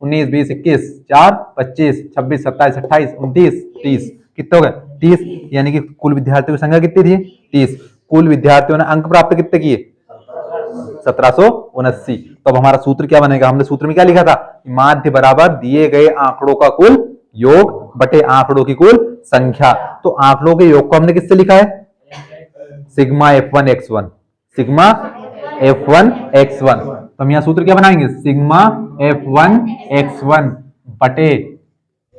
19 20 21 4 25 26 27 28 29 30, कितने हो गए? 30। यानी कि कुल विद्यार्थियों की संख्या कितनी थी? 30। कुल विद्यार्थियों ने अंक प्राप्त कितने किए? 1779। तो अब हमारा सूत्र क्या बनेगा? हमने सूत्र में क्या लिखा था? माध्य बराबर दिए गए आंकड़ों का कुल योग बटे आंकड़ों की कुल संख्या। तो आंकड़ों के योग को हमने किससे लिखा है? Sigma F1 x1, sigma F1 x1। तो हम यहां सूत्र क्या बनाएंगे? सिग्मा F1 x1 बटे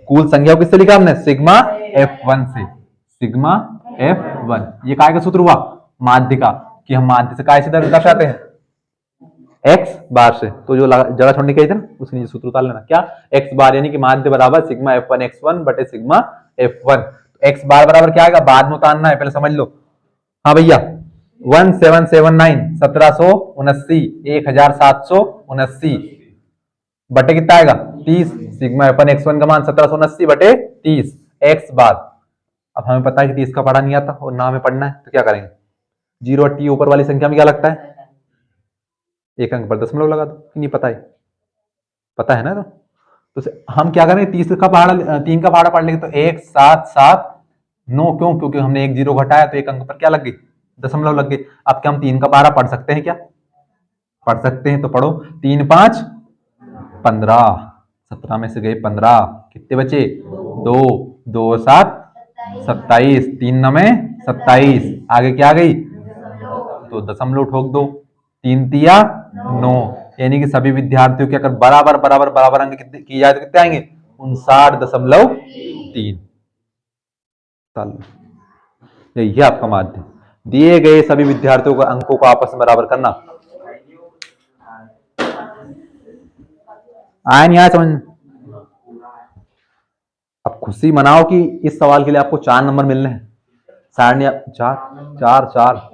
कुल संख्या को किससे लिखा हमने? सिग्मा F1 से। सिग्मा F1 ये काय का सूत्र हुआ? माध्य का, कि हम माध्य से काय से दर्शाते हैं? एक्स बार से। तो जो जगह छोड़ने की थी ना उसके नीचे सूत्र उतार लेना। क्या? एक्स बार यानी कि माध्य बराबर सिग्मा F1 x1 बटे सिग्मा F1। एक्स बार बराबर क्या आएगा? बाद में उतारना है, पहले समझ लो। हाँ भैया, 1779 1779 1779 बटे कितना आएगा? 30। सिग्मा F1 x1 का मान 1779 बटे 30 एक्स बार। अब हमें पता है कि 30 का पढ़ा नहीं आता और ना हमें पढ़ना है, तो क्या करेंगे? 0 ऊपर वाली संख्या में क्या लगता है? एक अंक पर दशमलव लगा दो। नहीं पता है? पता है ना? तो हम क्या करें? 30 का पहाड़ा 3 का पहाड़ा पढ़ लेंगे तो 1 7 7 9। क्यों? क्योंकि हमने एक जीरो घटाया तो एक अंक पर क्या लग गई? दशमलव लग गई। अब क्या हम 3 का पहाड़ा पढ़ सकते हैं क्या? पढ़ सकते हैं। तो पढ़ो। 3 5 15, 17 में से गए 15, कितने बचे? 2 2 7 27, 3 9 में 27, आगे क्या आ गई? तो दशमलव ठोक दो। 3 तिया 9, यानी कि सभी विद्यार्थियों के अगर बराबर बराबर बराबर अंक कितने किए जाए तो कितने आएंगे? 59.3। यही है आपका माध्य। दिए गए सभी विद्यार्थियों के अंकों को आपस में बराबर करना। आया नहीं आया समझ? अब खुशी मनाओ कि इस सवाल के लिए आपको 4 नंबर मिलने हैं। सारणी चार चार चार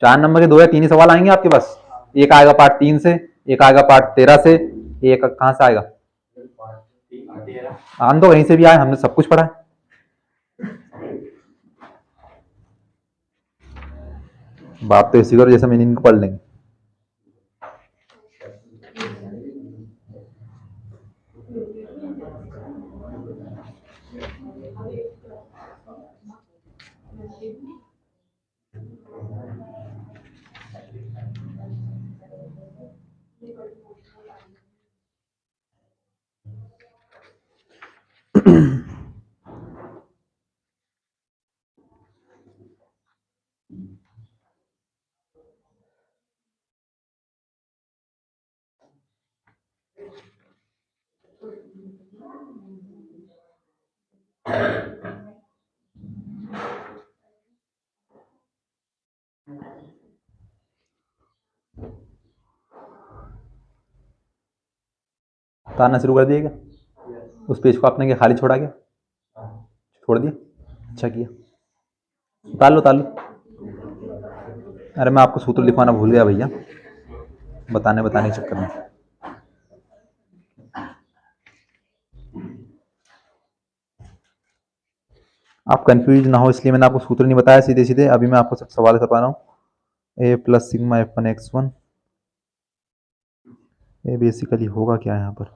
4 नंबर के 2 या 3 ही सवाल आएंगे आपके पास। एक आएगा पार्ट 3 से, एक आएगा पार्ट 13 से, एक कहां से आएगा? आन तो कहीं से भी आए, हमने सब कुछ पढ़ा है। बात तो इसी करो जैसे मैंने इनको पढ़ लेंगे। ताना शुरू कर दिएगा। उस पेज को आपने क्या खाली छोड़ा? क्या छोड़ दिया? अच्छा किया। उतार लो उतार लो। अरे मैं आपको सूत्र लिखवाना भूल गया भैया, बताने बताने के चक्कर में। आप कंफ्यूज ना हो इसलिए मैंने आपको सूत्र नहीं बताया सीधे सीधे। अभी मैं आपको सब सवाल करवा रहा हूँ। ए प्लस सिग्मा F1 x1, ये बेसिकली होगा क्या यहाँ पर?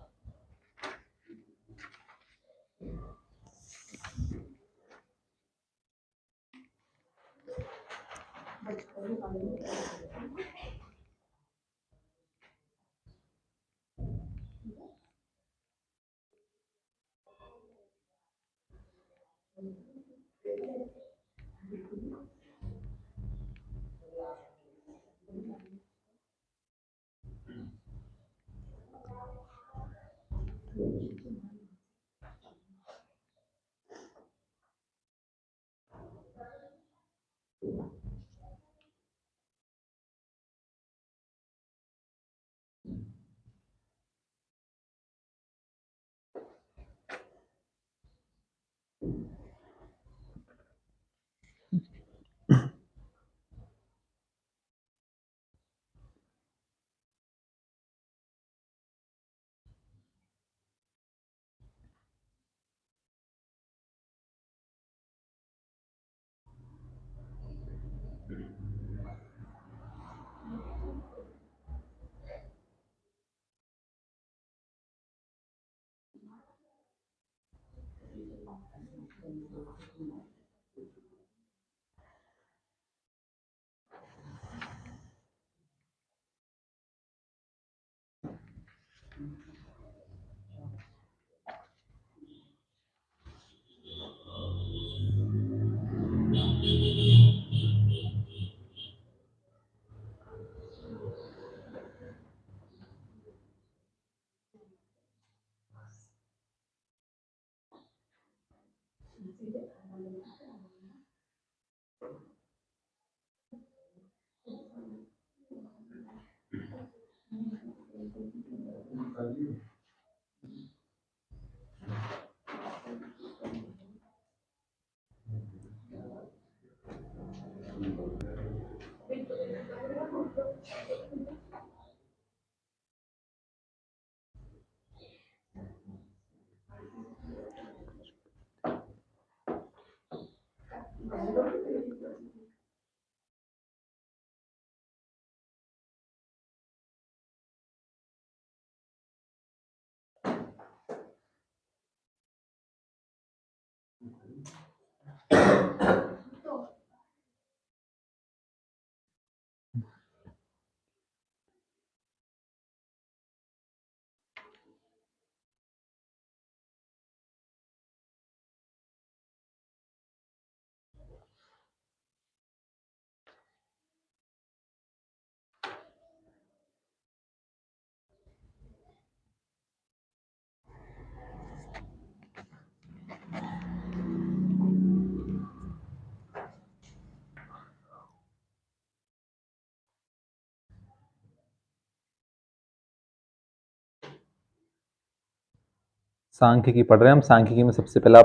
सांख्यिकी पढ़ रहे हैं हम। सांख्यिकी में सबसे पहला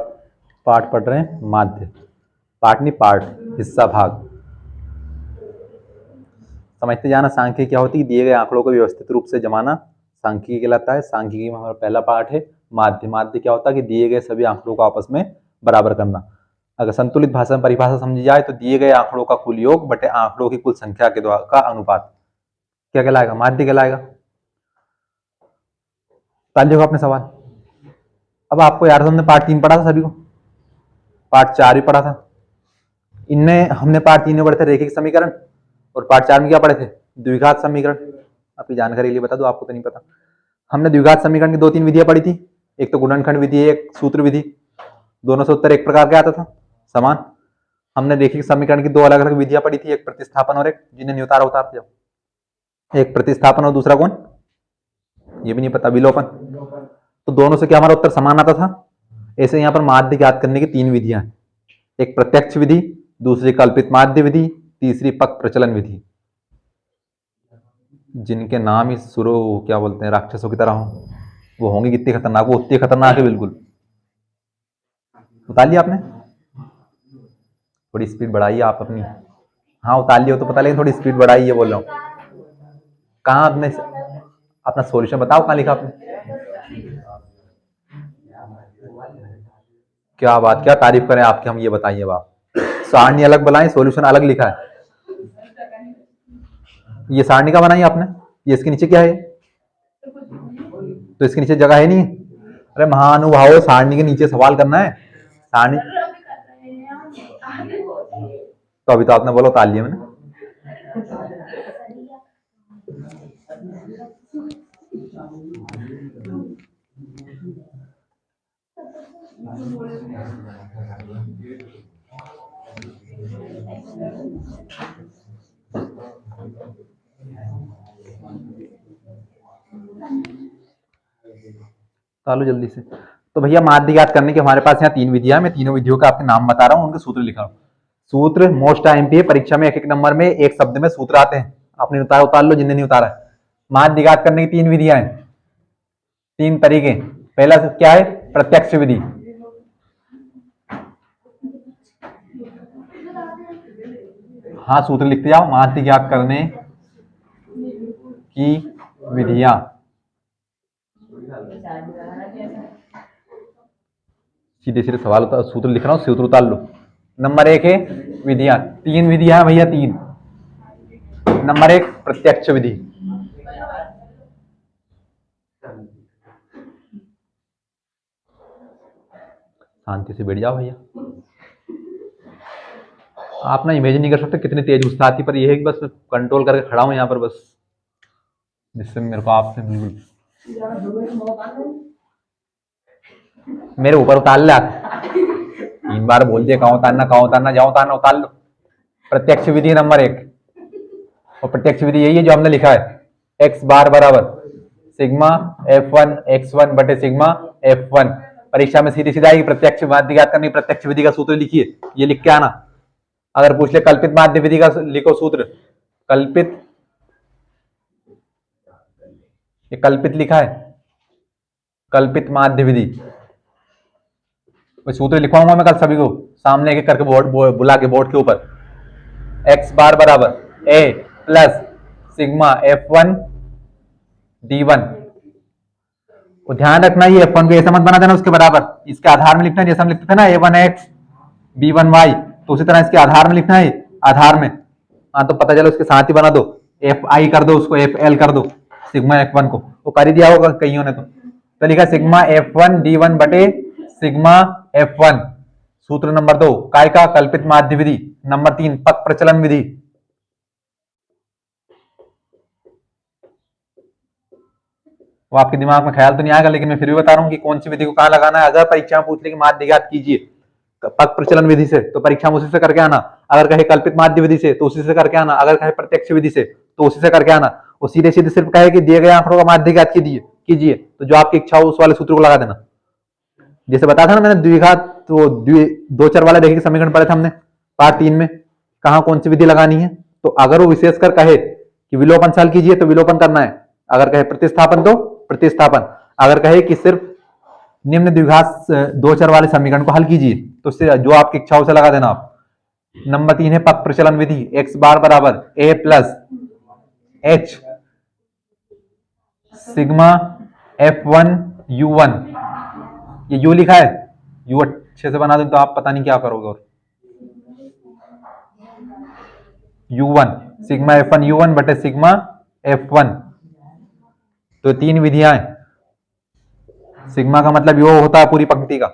पार्ट पढ़ रहे हैं माध्य। पार्ट नहीं, पार्ट, हिस्सा, भाग। समझते जाना सांख्यिकी क्या होती है, दिए गए आंकड़ों को व्यवस्थित रूप से जमाना सांख्यिकी कहलाता है। सांख्यिकी में हमारा पहला पार्ट है माध्य। माध्य क्या होता है कि दिए गए सभी आंकड़ों को आपस में बराबर करना। अगर संतुलित भाषा में परिभाषा समझी जाए तो दिए गए आंकड़ों का कुल योग बटे आंकड़ों की कुल संख्या के द्वारा का अनुपात क्या कहलाएगा, माध्य कहलाएगा। तालियों का अपने सवाल। अब आपको यार हमने पार्ट 3 पढ़ा था, सभी को पार्ट 4 भी पढ़ा था। इनमें हमने पार्ट 3 में पढ़े थे रैखिक समीकरण, और पार्ट 4 में क्या पढ़े थे, द्विघात समीकरण। आपकी जानकारी के लिए बता दो, आपको तो नहीं पता। हमने द्विघात समीकरण की 2-3 विधियां पढ़ी थी। एक तो गुणनखंड विधि, एक सूत्र विधि। दोनों से उत्तर एक प्रकार के आता था, समान। हमने रैखिक समीकरण की 2 अलग अलग विधियां पढ़ी थी, एक प्रतिस्थापन और एक जिन्हें नहीं उतारा उतारते जाओ। एक प्रतिस्थापन और दूसरा कौन, ये भी नहीं पता, विलोपन। तो दोनों से क्या हमारा उत्तर समान आता था। ऐसे यहाँ पर माध्य ज्ञात करने की 3 विधियां हैं। एक प्रत्यक्ष विधि, दूसरी कल्पित माध्य विधि, तीसरी पक प्रचलन विधि। जिनके नाम ही शुरू क्या बोलते हैं राक्षसों की तरह हो, वो होंगे कितनी खतरनाक, वो उतनी खतरनाक है बिल्कुल। उतार लिया आपने, थोड़ी स्पीड बढ़ाइए आप अपनी। हाँ उतार लिया तो पता, लेकिन थोड़ी स्पीड बढ़ाइए बोल रहा हूँ। कहाँ आपने अपना सॉल्यूशन बताओ, कहाँ लिखा आपने। क्या बात, क्या तारीफ करें आपके हम, ये बताइए आप। सारणी अलग बनाई, सॉल्यूशन अलग लिखा है। ये सारणी का बनाई आपने, ये इसके नीचे क्या है, तो इसके नीचे जगह है नहीं। अरे महानुभाव, सारणी के नीचे सवाल करना है। सारणी तो अभी तो आपने बोला उतार लिया मैंने। चालो जल्दी से। तो भैया माध्य ज्ञात करने के हमारे पास यहाँ 3 विधियां, मैं तीनों विधियों का आपके नाम बता रहा हूँ, उनके सूत्र लिखा हूँ। सूत्र मोस्ट आईएमपी है, परीक्षा में एक नंबर में एक शब्द में सूत्र आते हैं। आपने उतार उतार लो जिन्हें नहीं उतारा है। माध्य ज्ञात करने की 3 विधियां हैं, 3 तरीके। पहला क्या है, प्रत्यक्ष विधि। हाँ सूत्र लिखते जाओ, माध्य ज्ञात करने की विधियां। सीधे सीधे सवाल होता, सूत्र लिख रहा हूं, सूत्र उतार लो। नंबर 1 है विधियां, 3 विधियां भैया, 3। नंबर 1 प्रत्यक्ष विधि। शांति से बैठ जाओ भैया, आप ना इमेजिन नहीं कर सकते कितनी तेज गुस्सा आती, पर यह है कि बस कंट्रोल करके खड़ा हूं यहाँ पर, बस जिससे मेरे को आपसे बिल्कुल मेरे ऊपर उतार ले। 3 बार बोल दिया कहाँ उतारना, जाओ उतारना, उतार लो। प्रत्यक्ष विधि नंबर 1, और प्रत्यक्ष विधि यही है जो हमने लिखा है, x बार बराबर सिग्मा f1 x1 बटे सिग्मा f1 परीक्षा में सीधी सीधा आएगी प्रत्यक्ष माध्य ज्ञात करनी, प्रत्यक्ष विधि का सूत्र लिखिए, ये लिख के आना। अगर पूछ ले कल्पित माध्य विधि का लिखो सूत्र, कल्पित, ये कल्पित लिखा है, कल्पित माध्य विधि, सूत्र लिखवाऊंगा मैं कल सभी को सामने एक एक करके बुला के बोर्ड के ऊपर। एक्स बार बराबर ए प्लस सिग्मा F1 D1, तो ध्यान रखना ये F1 को ऐसा मत बना देना उसके बराबर, इसके आधार में लिखना है, जैसे हम लिखते थे ना A1X B1Y, तो उसी तरह इसके आधार में लिखना है, आधार में। हाँ तो पता चला उसके साथ ही बना दो, FI कर दो उसको, FL कर दो सिग्मा F1 को, वो कर ही दिया होगा कईयों ने तो लिखा सिग्मा F1 D1 बटे सिग्मा F1। सूत्र नंबर 2 काय का, कल्पित माध्य विधि। नंबर 3 पक प्रचलन विधि। वो आपके दिमाग में ख्याल तो नहीं आएगा, लेकिन मैं फिर भी बता रहा हूँ कि कौन सी विधि को कहाँ लगाना है। अगर परीक्षा में पूछ ले कि माध्य ज्ञात कीजिए पक प्रचलन विधि से, तो परीक्षा में उसी से करके आना। अगर कहे कल्पित माध्य विधि से, तो उसी से करके आना। अगर कहे प्रत्यक्ष विधि से, तो उसी से करके आना। और सीधे सीधे सिर्फ कहे कि दिए गए आंकड़ों का माध्य ज्ञात कीजिए, तो जो आपकी इच्छा हो उस वाले सूत्र को लगा देना। जैसे बताया था ना मैंने द्विघात, तो दो चर वाला देखिए समीकरण पढ़े थे हमने पार्ट 3 में, कहाँ कौन सी विधि लगानी है। तो अगर वो विशेषकर कहे कि विलोपन हल कीजिए तो विलोपन करना है, अगर कहे प्रतिस्थापन तो प्रतिस्थापन, अगर कहे कि सिर्फ निम्न द्विघात दो चर वाले समीकरण को हल कीजिए, तो उससे जो आपकी इच्छा से लगा देना आप। नंबर 3 है पक प्रचलन विधि। एक्स बार बराबर ए plus H sigma F1 U1, ये यू लिखा है, यू अच्छे से बना दूं तो आप पता नहीं क्या करोगे। और U1 सिग्मा F1 U1 बटे सिग्मा F1, तो 3 विधियां हैं। सिग्मा का मतलब यो होता है पूरी पंक्ति का।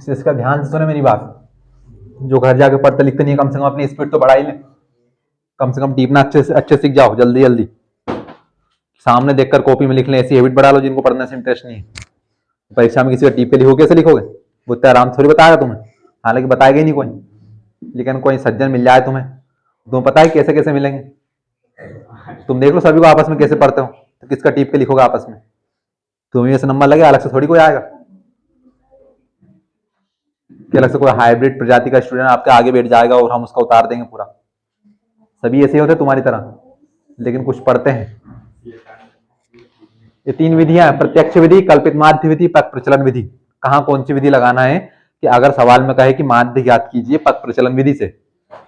इसका ध्यान से सुने मेरी बात, जो घर जाके पढ़ते लिखते नहीं, कम से कम अपनी स्पीड तो बढ़ा ही ले, कम से कम टीपना अच्छे सीख जाओ जल्दी जल्दी। सामने देखकर कॉपी में लिख लें, ऐसी हैबिट बढ़ा लो जिनको पढ़ने से इंटरेस्ट नहीं है। परीक्षा में किसी का टीप पे लिखो, कैसे लिखोगे, वो इतना आराम थोड़ी बताएगा तुम्हें, हालांकि बताएगा ही नहीं कोई, लेकिन कोई सज्जन मिल जाए तुम्हें पता है कैसे कैसे मिलेंगे। तुम देख लो सभी को आपस में कैसे पढ़ते हो, तो किसका टीप के लिखोगे आपस में, तुम्हें ऐसे नंबर लगे, अलग से थोड़ी कोई आएगा कि अलग से कोई हाइब्रिड प्रजाति का स्टूडेंट आपके आगे बैठ जाएगा और हम उसका उतार देंगे पूरा। सभी ऐसे ही होते तुम्हारी तरह, लेकिन कुछ पढ़ते हैं। ये 3 विधियां, प्रत्यक्ष विधि, कल्पित माध्य विधि, पक प्रचलन विधि। कहाँ कौन सी विधि लगाना है कि अगर सवाल में कहे कि माध्य ज्ञात कीजिए पक प्रचलन विधि से,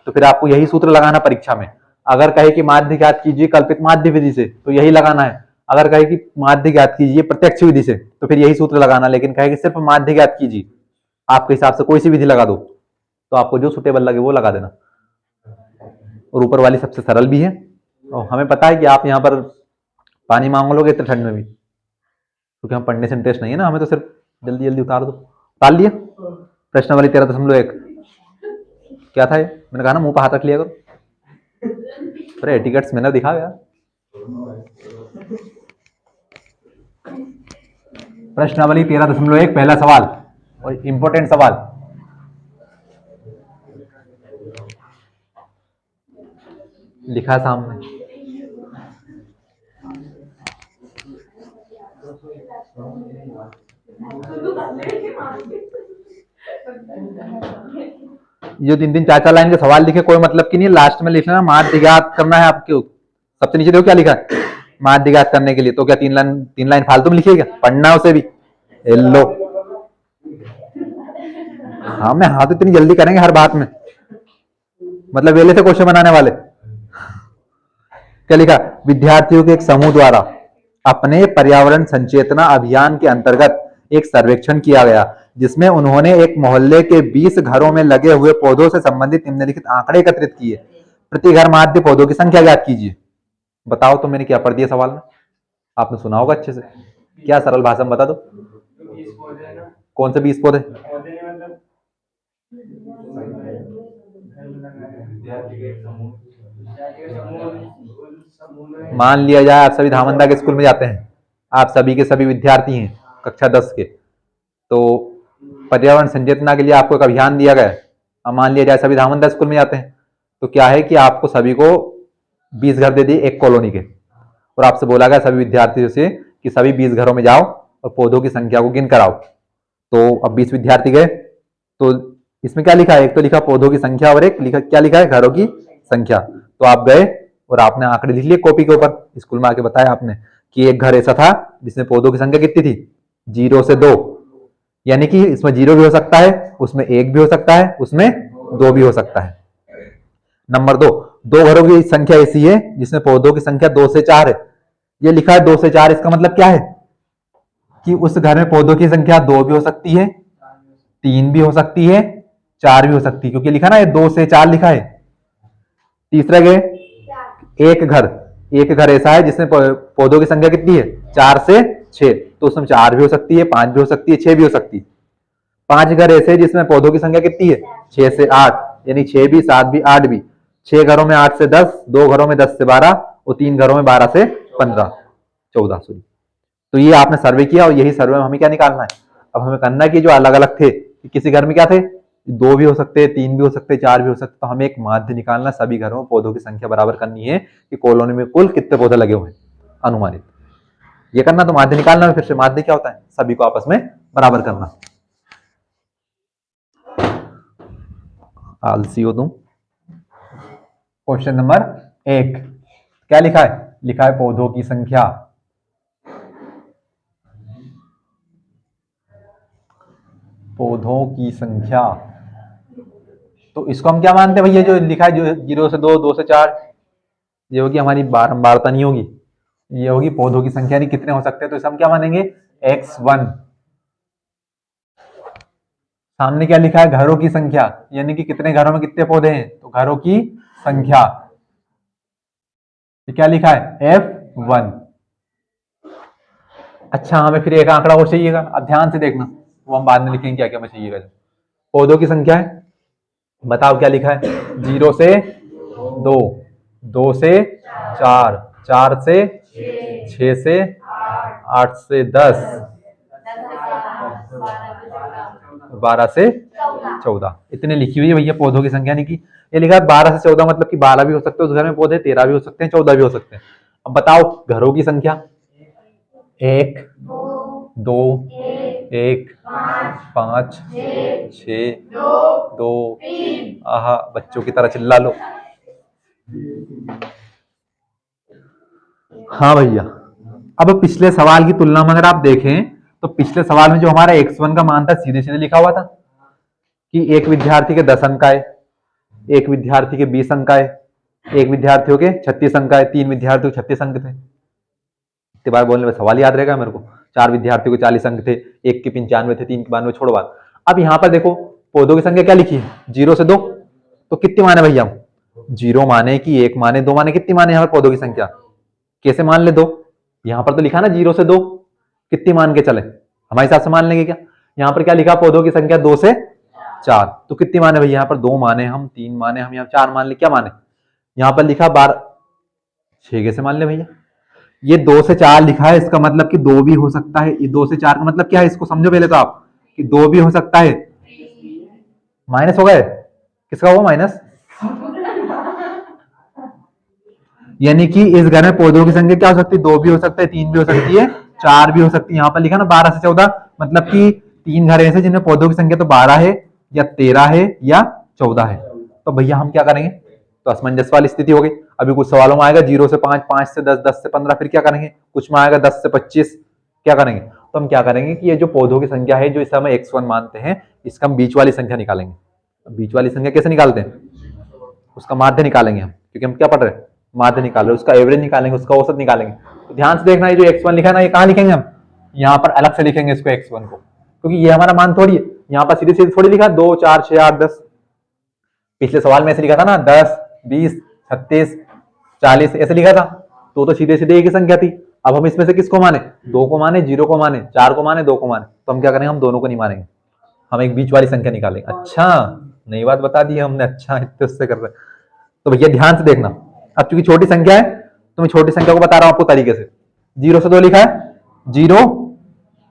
तो फिर आपको यही सूत्र लगाना परीक्षा में। अगर कहे कि माध्य ज्ञात कीजिए कल्पित माध्य विधि से, तो यही लगाना है। अगर कहे कि माध्य ज्ञात कीजिए प्रत्यक्ष विधि से, तो फिर यही सूत्र लगाना। लेकिन कहे कि सिर्फ माध्य ज्ञात कीजिए, आपके हिसाब से कोई सी विधि लगा दो, तो आपको जो सुटेबल लगे वो लगा देना। और ऊपर वाली सबसे सरल भी है, और हमें पता है कि आप यहाँ पर पानी मांग लोगे इतने ठंड में भी, क्योंकि हम पढ़ने से इंटरेस्ट नहीं है ना, हमें तो सिर्फ जल्दी जल्दी उतार दो। उतार लिया प्रश्नावली 13.1, क्या था ये, मैंने कहा ना मुंह पर हाथ रख लिया करो। अरे टिकट्स मैंने दिखा यार। प्रश्नावली 13.1 पहला सवाल, और इंपॉर्टेंट सवाल, लिखा सामने। ये 3 4 लाइन के सवाल लिखे कोई मतलब की नहीं, लास्ट में लिखना माध्य ज्ञात करना है आपके। सबसे नीचे देखो क्या लिखा है, माध्य ज्ञात करने के लिए। तो क्या 3 लाइन फालतू में लिखिए क्या, पढ़ना है उसे भी। लो हाँ मैं हाँ तो इतनी जल्दी करेंगे हर बात में, मतलब वेले से क्वेश्चन बनाने वाले। क्या लिखा, विद्यार्थियों के एक समूह द्वारा अपने पर्यावरण संचेतना अभियान के अंतर्गत एक सर्वेक्षण किया गया, जिसमें उन्होंने एक मोहल्ले के 20 घरों में लगे हुए पौधों से संबंधित निम्नलिखित आंकड़े एकत्रित किए। प्रति घर माध्य पौधों की संख्या ज्ञात कीजिए। बताओ तो मैंने क्या पढ़ दिया सवाल में, आपने सुना होगा अच्छे से, क्या सरल भाषा में बता दो। कौन से 20 पौधे, मान लिया जाए आप सभी धामंदा के स्कूल में जाते हैं, आप सभी के सभी विद्यार्थी हैं कक्षा 10 के, तो पर्यावरण संचेतना के लिए आपको एक अभियान दिया गया है। अब मान लिया जाए सभी धामंदा स्कूल में जाते हैं, तो क्या है कि आपको सभी को 20 घर दे दिए एक कॉलोनी के, और आपसे बोला गया सभी विद्यार्थियों से कि सभी 20 घरों में जाओ और पौधों की संख्या को गिन कर आओ। तो अब 20 विद्यार्थी गए, तो इसमें क्या लिखा है, एक तो लिखा पौधों की संख्या और एक लिखा क्या लिखा है, घरों की संख्या। तो आप गए और आपने आंकड़े लिख लिए कॉपी के ऊपर, स्कूल में आके बताया आपने कि एक घर ऐसा था जिसमें पौधों की संख्या कितनी थी, 0 से 2, यानी कि इसमें 0 भी हो सकता है, उसमें 1 भी हो सकता है, उसमें 2 भी हो सकता है। नंबर 2, 2 घरों की संख्या ऐसी है जिसमें पौधों की संख्या 2 से 4 है। ये लिखा है 2 से 4, इसका मतलब क्या है कि उस घर में पौधों की संख्या 2 भी हो सकती है, 3 भी हो सकती है, 4 भी हो सकती है, क्योंकि लिखा ना ये 2 से 4 लिखा है। तीसरा गए, एक घर ऐसा है जिसमें पौधों की संख्या कितनी है, 4 से 6, तो उसमें 4 भी हो सकती है, 5 भी हो सकती है, 6 भी हो सकती है। 5 घर ऐसे है जिसमें पौधों की संख्या कितनी है, 6 से 8, यानी 6 भी, 7 भी, 8 भी। 6 घरों में 8 से 10, 2 घरों में 10 से 12 और 3 घरों में 12 से 15, 14 सॉरी। तो ये आपने सर्वे किया और यही सर्वे में हमें क्या निकालना है, अब हमें करना है कि जो अलग अलग थे, किसी घर में क्या थे, 2 भी हो सकते हैं, 3 भी हो सकते हैं, 4 भी हो सकते, तो हमें एक माध्य निकालना, सभी घरों में पौधों की संख्या बराबर करनी है कि कॉलोनी में कुल कितने पौधे लगे हुए हैं अनुमानित, ये करना। तो माध्य निकालना है, फिर से माध्य क्या होता है, सभी को आपस में बराबर करना। आलसी हो तुम। क्वेश्चन नंबर 1 क्या लिखा है, लिखा है पौधों की संख्या। पौधों की संख्या, तो इसको हम क्या मानते हैं भैया, जो लिखा है जो 0 से 2, 2 से 4, ये होगी हमारी बारंबारता नहीं होगी, ये होगी पौधों की संख्या, नहीं कितने हो सकते हैं, तो इसे हम क्या मानेंगे, x1। सामने क्या लिखा है, घरों की संख्या, यानी कि कितने घरों में कितने पौधे हैं, तो घरों की संख्या, तो क्या लिखा है, f1। अच्छा हमें फिर एक आंकड़ा और चाहिएगा, अब ध्यान से देखना, वो हम बाद में लिखेंगे क्या क्या हमें चाहिएगा। पौधों की संख्या है, बताओ क्या लिखा है, 0 से 2, 2 से 4, 4 से 6 से 8 से 10, 12 से 14, इतने लिखी हुई है भैया पौधों की संख्या। नहीं की ये लिखा है 12 से 14, मतलब कि 12 भी हो सकते हैं उस घर में पौधे, 13 भी हो सकते हैं, 14 भी हो सकते हैं। अब बताओ घरों की संख्या, 1 2 1 5 6 2, आहा बच्चों की तरह चिल्ला लो। हाँ भैया, अब पिछले सवाल की तुलना में अगर आप देखें तो पिछले सवाल में जो हमारा x1 का मान था सीधे सीधे लिखा हुआ था कि एक विद्यार्थी के 10 अंक आए, एक विद्यार्थी के 20 अंक आए, एक विद्यार्थियों के 36 अंक आए, 3 विद्यार्थियों के 36 अंक थे। इतने बार बोलने में सवाल याद रहेगा मेरे को। 4 विद्यार्थियों के 40 अंक थे, एक के 95 थे, 3 के 92, छोड़ो बात। अब यहाँ पर देखो पौधों की संख्या क्या लिखी है, 0 से 2, तो कितनी माने भैया, 0 माने कि 1 माने 2 माने, कितनी माने यहाँ पर पौधों की संख्या, कैसे मान ले 2, यहाँ पर तो लिखा ना 0 से 2, कितनी मान के चले, हमारे हिसाब से मान लेंगे क्या। यहाँ पर क्या लिखा, पौधों की संख्या 2 से 4, तो कितनी माने भैया, यहाँ पर 2 माने हम, 3 माने हम, यहाँ 4 मान ले, क्या माने, यहाँ पर लिखा 12, 6 कैसे मान ले भैया, ये 2 से 4 लिखा है, इसका मतलब कि 2 भी हो सकता है। ये 2 से 4 का मतलब क्या है, इसको समझो पहले तो आप कि 2 भी हो सकता है। माइनस हो गए, किसका हुआ माइनस, यानी कि इस घर में पौधों की संख्या क्या हो सकती है, 2 भी हो सकता है, 3 भी हो सकती है, 4 भी हो सकती है। यहाँ पर लिखा ना 12 से 14, मतलब कि 3 घर ऐसे जिनमें पौधों की संख्या तो 12 है या 13 है या 14 है। तो भैया हम क्या करेंगे, तो असमंजस वाली स्थिति हो गई। अभी कुछ सवालों में आएगा 0 से 5, 5 से 10, 10 से 15, फिर क्या करेंगे, कुछ में आएगा 10 से 25, क्या करेंगे, तो हम क्या करेंगे कि ये जो पौधों की संख्या है, जो इसे हम x1 मानते हैं, इसका हम बीच वाली संख्या निकालेंगे। बीच वाली संख्या कैसे निकालते हैं, उसका माध्य निकालेंगे हम, क्योंकि हम क्या पढ़ रहे हैं, माध्य निकाल रहे हैं, उसका एवरेज निकालेंगे, उसका औसत निकालेंगे। तो ध्यान से देखना, ये जो x1 लिखा है ना, ये कहाँ लिखेंगे हम, यहाँ पर अलग से लिखेंगे इसको x1 को, क्योंकि ये हमारा मान थोड़ी है, यहाँ पर सीधे सीधे थोड़ी लिखा 2 4 6 8 10, पिछले सवाल में ऐसे लिखा था ना 10 20 36 40 ऐसे लिखा था, तो सीधे सीधे एक ही संख्या थी। अब हम इसमें से किसको माने, 2 को माने, 0 को माने, 4 को माने, 2 को माने, तो हम क्या करेंगे, हम दोनों को नहीं मानेंगे, हम एक बीच वाली संख्या निकालेंगे। अच्छा नई बात बता दी हमने, अच्छा इतने उससे कर रहे, तो भैया ध्यान से देखना। अब चूंकि छोटी संख्या है तो मैं छोटी संख्या को बता रहा हूं आपको तरीके से। 0 से 2 लिखा है, 0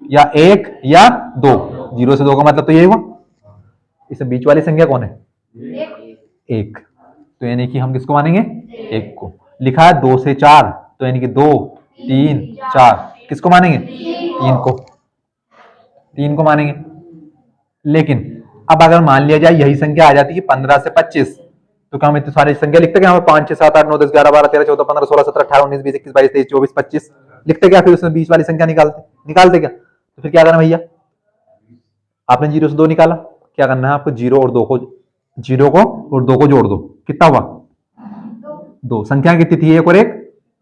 या 1 या 2। 0 से 2 का मतलब तो यही हुआ। इसे बीच वाली संख्या कौन है? 1। तो यानी कि हम किसको मानेंगे? 1 को। लिखा है 2 से 4 तो यानी कि 2 3 4 किसको मानेंगे? 3 को। 3 को मानेंगे। लेकिन अब अगर मान लिया जाए यही संख्या आ जाती है 15 से 25 तो क्या हम इतनी सारी संख्या लिखते क्या? 5 6 7 8 9 10 11 12 13 14 15 16 17 18 19 20 21 22 23 24 25 लिखते क्या? फिर उसमें बीच वाली संख्या निकालते क्या? तो फिर क्या करना भैया? आपने 0 से 2 निकाला, क्या करना है आपको? 0 और 2 को 0 को और 2 को जोड़ दो। कितना हुआ? 2। संख्या कितनी थी? 1 और 1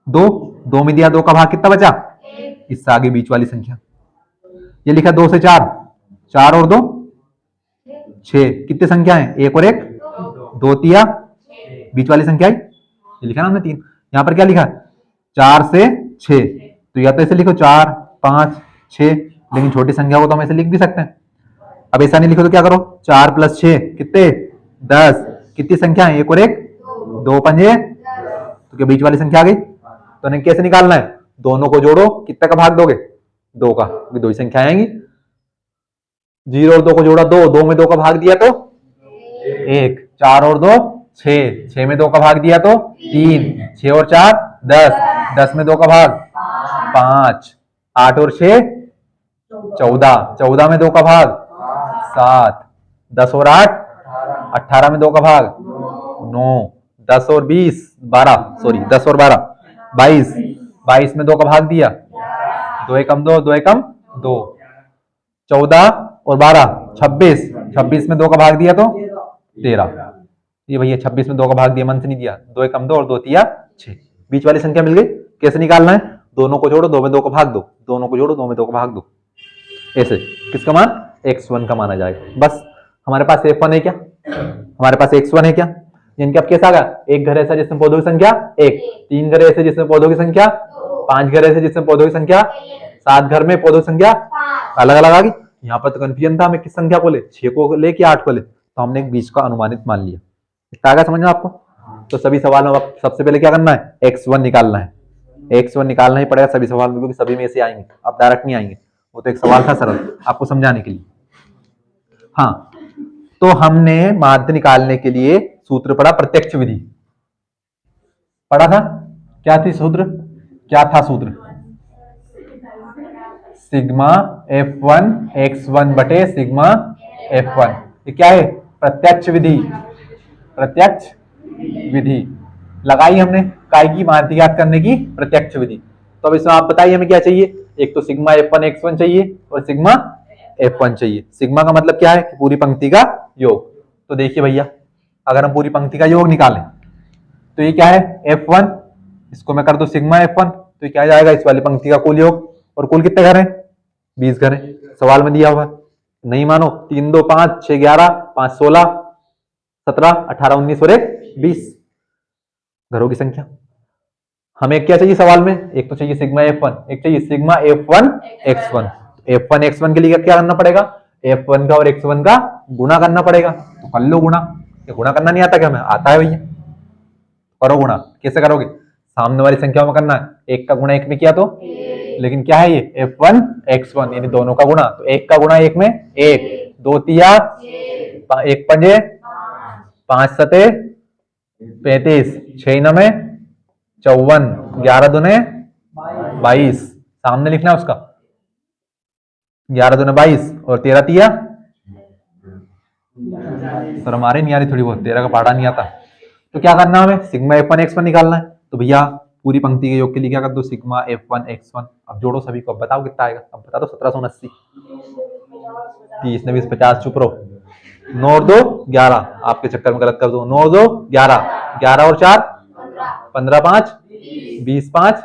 2। 2 में दिया 2 का भाग कितना बचा? इससे आगे बीच वाली संख्या। ये लिखा 2 से 4 4 और 2 6। कितनी संख्या है? 1 और 1 2 तिया बीच वाली संख्या है ये लिखा ना हमने 3। यहां पर क्या लिखा? 4 से 6। तो या तो ऐसे लिखो 4 5 6, लेकिन छोटी संख्या को तो हम ऐसे लिख भी सकते हैं। अब ऐसा नहीं लिखो तो क्या करो? 4 + 6 कितने? 10। कितनी संख्या है? 1 और 1 2 पंजे तो क्या बीच वाली संख्या आ गई? तो इन्हें कैसे निकालना है? दोनों को जोड़ो, कितने का भाग दोगे? 2 का, दो ही संख्या आएंगी। 0 और 2 को जोड़ा 2, 2 में 2 का भाग दिया तो 1, 4 और 2 6, 6 में 2 का भाग दिया तो 3, 6 और 4 10, 10 में 2 का भाग 5, 8 और 6 14, 14 में 2 का भाग 7, 10 और 8 18 में 2 का भाग 9, 10 और 20 12 सॉरी 10 और 12 22, 22 में 2 का भाग दिया 2 एकम 2 2 एकम 2, 14 और 12 26, 26 में 2 का भाग दिया तो 13। ये भैया 26 में 2 का भाग दिया, मन से नहीं दिया। 2 एकम 2 और 2 तिया 6 बीच वाली संख्या मिल गई। कैसे निकालना है? दोनों को जोड़ो 2 में 2 को भाग दो, दोनों को जोड़ो 2 में 2 को भाग दो। ऐसे किसका मान? x1 का माना जाएगा। बस हमारे पास f1 है क्या? हमारे पास x1 है क्या? यानी कि अब कैसा आ गया? एक घर ऐसा जिसमें पौधों की संख्या 1, 3 घर ऐसे जिसमें पौधों की संख्या 5 घर ऐसे जिसमें पौधों की संख्या 7 घर में पौधों की संख्या अलग अलग आ गई। यहाँ पर तो कंफ्यूजन था, हमें किस संख्या को ले? 6 को ले कि 8 को ले? तो हमने एक बीच का अनुमानित मान लिया। इतना आ गया समझ में आपको? तो सभी सवाल में सबसे पहले क्या करना है? x1 निकालना है। x1 निकालना ही पड़ेगा सभी सवाल में, क्योंकि सभी में से आएंगे, अब डायरेक्ट नहीं आएंगे। वो तो एक सवाल था सरल आपको समझाने के लिए। हाँ, तो हमने माध्य निकालने के लिए सूत्र पढ़ा, प्रत्यक्ष विधि पढ़ा था। क्या थी सूत्र? क्या था सूत्र? सिग्मा f1 x1 बटे सिग्मा f1। ये क्या है? प्रत्यक्ष विधि। प्रत्यक्ष विधि लगाई हमने काय की? माध्य ज्ञात करने की प्रत्यक्ष विधि। तो अब इसमें आप बताइए हमें क्या चाहिए? एक तो सिग्मा f1 x1 चाहिए और सिग्मा f1 चाहिए। सिग्मा का मतलब क्या है? कि पूरी पंक्ति का योग। तो देखिए भैया, अगर हम पूरी पंक्ति का योग निकालें तो ये क्या है? f1, इसको मैं कर दूं सिग्मा f1 तो ये क्या जाएगा? इस वाली पंक्ति का कुल योग। और कुल कितने घर हैं? 20 घर हैं, सवाल में दिया हुआ है। नहीं मानो 3 2 5 6 11 5 16 17 18 19 और 1 20 घरों की संख्या। हमें क्या चाहिए सवाल में? एक तो चाहिए सिग्मा f1, एक चाहिए sigma f1 x1। f1 x1 के लिए क्या करना पड़ेगा? f1 का और x1 का गुणा करना पड़ेगा। तो कर लो गुणा। ये गुणा करना नहीं आता क्या? हमें आता है भैया, करो गुणा। कैसे करोगे? सामने वाली संख्या में करना है, एक का गुणा एक में किया तो, लेकिन क्या है ये? f1 x1 यानी दोनों का गुणा। तो एक का गुणा एक में 1, 2 तिया 1 पंजे 5 सते 35, 6 नमे 54, 11 दुने 22। सामने लिखना है उसका 11 दुने 22 और 13 तिया। सर हमारे नहीं आ रही थोड़ी बहुत, 13 का पढ़ा नहीं आता। तो क्या करना है? हमें सिग्मा f1 x1 निकालना है। तो भैया पूरी पंक्ति के योग के लिए क्या कर दो? Sigma f1 x1। अब जोड़ो सभी को, अब बताओ कितना आएगा? अब बता दो। 1780, 30 ने 20 50, चुप रहो। 9 और 2 11, आपके चक्कर में गलत कर दो। 9 और 2 11, 11 और 4 15 5 20 5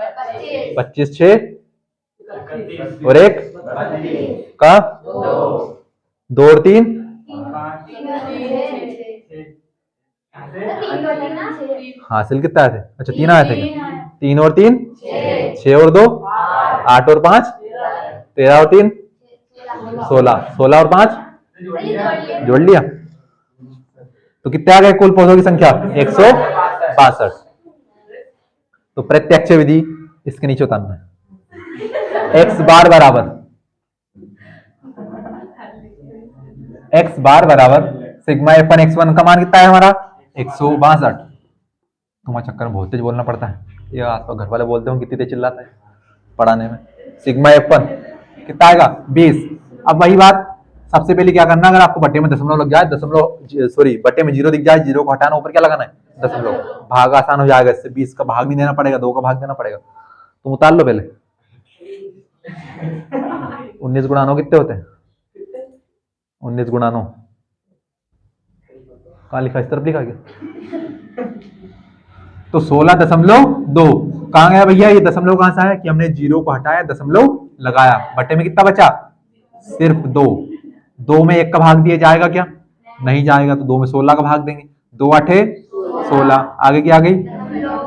25 6 और 1 का 2 और 3 हासिल कितना आए थे? अच्छा 3 आए थे क्या? 3 और 3 6 और 2 8 और 5 13 और 3 16, 16 और 5 जोड़ लिया। तो कितने आ गए कुल पौधों की संख्या? 100 62। तो प्रत्यक्ष विधि इसके नीचे उतारना है। x बार बराबर सिग्मा F1 x1 का मान कितना है हमारा 162। तुम्हारा चक्कर में बहुत तेज बोलना पड़ता है, ये आसपास घर वाले बोलते हो कितनी तेज चिल्लाता है पढ़ाने में। सिग्मा F1 कितना आएगा 20। अब वही बात, सबसे पहले क्या करना, अगर आपको बट्टे में दशमलव लग जाए, बट्टे में 0 दिख जाए, 0 को हटाना, ऊपर क्या लगाना है दशमलव, भाग आसान हो जाएगा इससे। 20 का भाग नहीं देना पड़ेगा, 2 का भाग देना पड़ेगा। तुम उतार लो पहले। 19 गुणा 9 कितने होते हैं? 19 गुणा 9 कहाँ लिखा, इस तरफ लिखा क्या? तो 16.2 कहाँ गया भैया? ये दशमलव कहां से आया कि हमने 0 को हटाया, दशमलव लगाया, बटे में कितना बचा सिर्फ 2। 2 में 1 का भाग दिया जाएगा क्या? नहीं जाएगा, तो 2 में 16 का भाग देंगे। 2 8 16, आगे की आ गई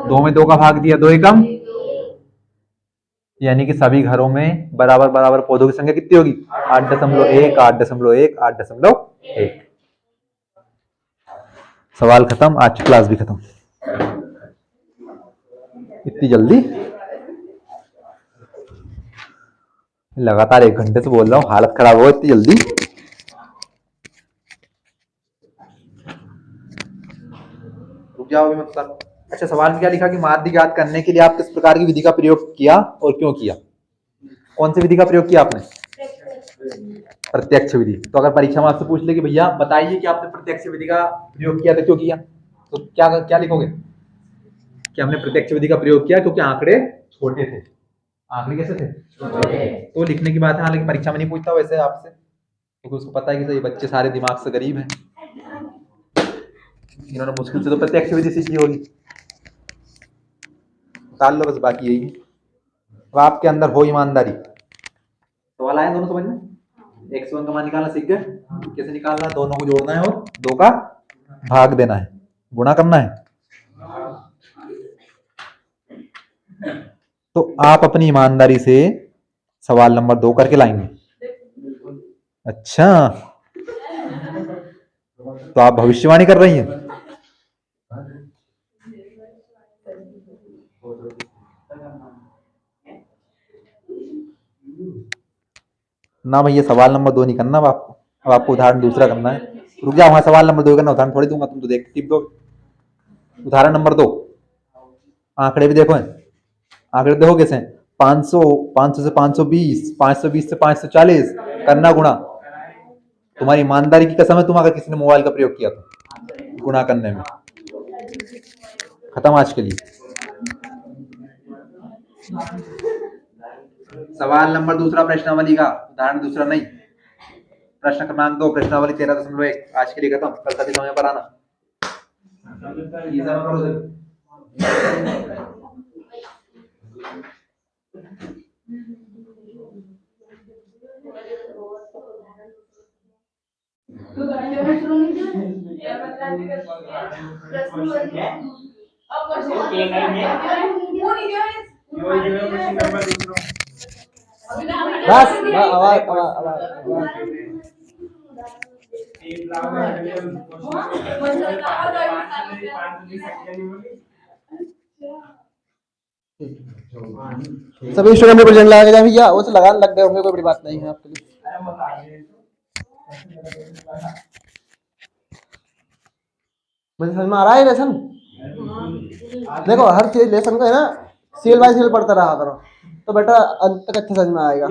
2 में 2 का भाग दिया, 2 एकम, यानी कि सभी घरों में बराबर बराबर पौधों की संख्या कितनी होगी 8.1 8.1 8.1। सवाल खत्म, आज की क्लास भी खत्म। इतनी जल्दी? लगातार 1 घंटे से बोल रहा हूँ, हालत खराब हो इतनी जल्दी। रुक जाओ अभी मत कर। अच्छा, सवाल में क्या लिखा कि माध्य ज्ञात करने के लिए आप किस प्रकार की विधि का प्रयोग किया और क्यों किया? कौन सी विधि का प्रयोग किया आपने? प्रत्यक्ष विधि। तो अगर परीक्षा में आपसे पूछ ले कि भैया बताइए कि आपने प्रत्यक्ष विधि का प्रयोग किया तो क्यों किया, तो क्या क्या लिखोगे कि हमने प्रत्यक्ष विधि का प्रयोग किया क्योंकि आंकड़े छोटे थे। आंकड़े कैसे थे? छोटे। तो लिखने की बात है, हालांकि परीक्षा में नहीं पूछता वैसे आपसे, क्योंकि उसको पता है कि ये बच्चे सारे दिमाग से गरीब हैं, इन्होंने मुश्किल से तो प्रत्यक्ष विधि सीखी होगी। निकाल लो बस, बाकी यही है। अब आपके अंदर हो ईमानदारी। सवाल आया दोनों समझ में? x1 का मान निकालना सीख गए? कैसे निकालना है? दोनों को जोड़ना है और 2 का भाग देना है, गुणा करना है। तो आप अपनी ईमानदारी से सवाल नंबर 2 करके लाएंगे। अच्छा, तो आप भविष्यवाणी कर रही हैं। ना भैया, सवाल नंबर 2 नहीं करना अब आपको, अब आपको उदाहरण दूसरा करना है। रुक जाओ, वहां सवाल नंबर 2 करना, उदाहरण थोड़ी दूंगा, तुम तो देख टिप दो। उदाहरण नंबर 2, आंकड़े भी देखो, आंकड़े देखो कैसे 500 500 से 520, 520 से 540 करना गुणा। तुम्हारी ईमानदारी की कसम है, तुम अगर किसी ने मोबाइल का प्रयोग किया तो गुणा करने में। खत्म आज के लिए। सवाल नंबर दूसरा प्रश्नावली का, उदाहरण दूसरा नहीं। प्रश्न क्रमांक 2 प्रश्नावली 13.1 आज के लिए खत्म। कल सभी समय पर आना। बस आवाज सभी स्टूडेंट प्रेजेंट लगा के जाए भैया, वो तो लगान लग गए होंगे, कोई बड़ी बात नहीं है आपके लिए। मुझे समझ में आ रहा है लेसन। देखो हर चीज लेसन को है ना सील बाय सील पढ़ते रहा करो, तो बेटा अंत तक अच्छा समझ में आएगा।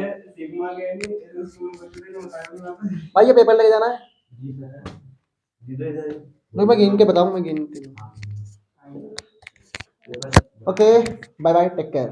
भाई ये पेपर लेके जाना है, मैं गिन के बताऊँ, मैं गिन के। Okay bye bye, take care.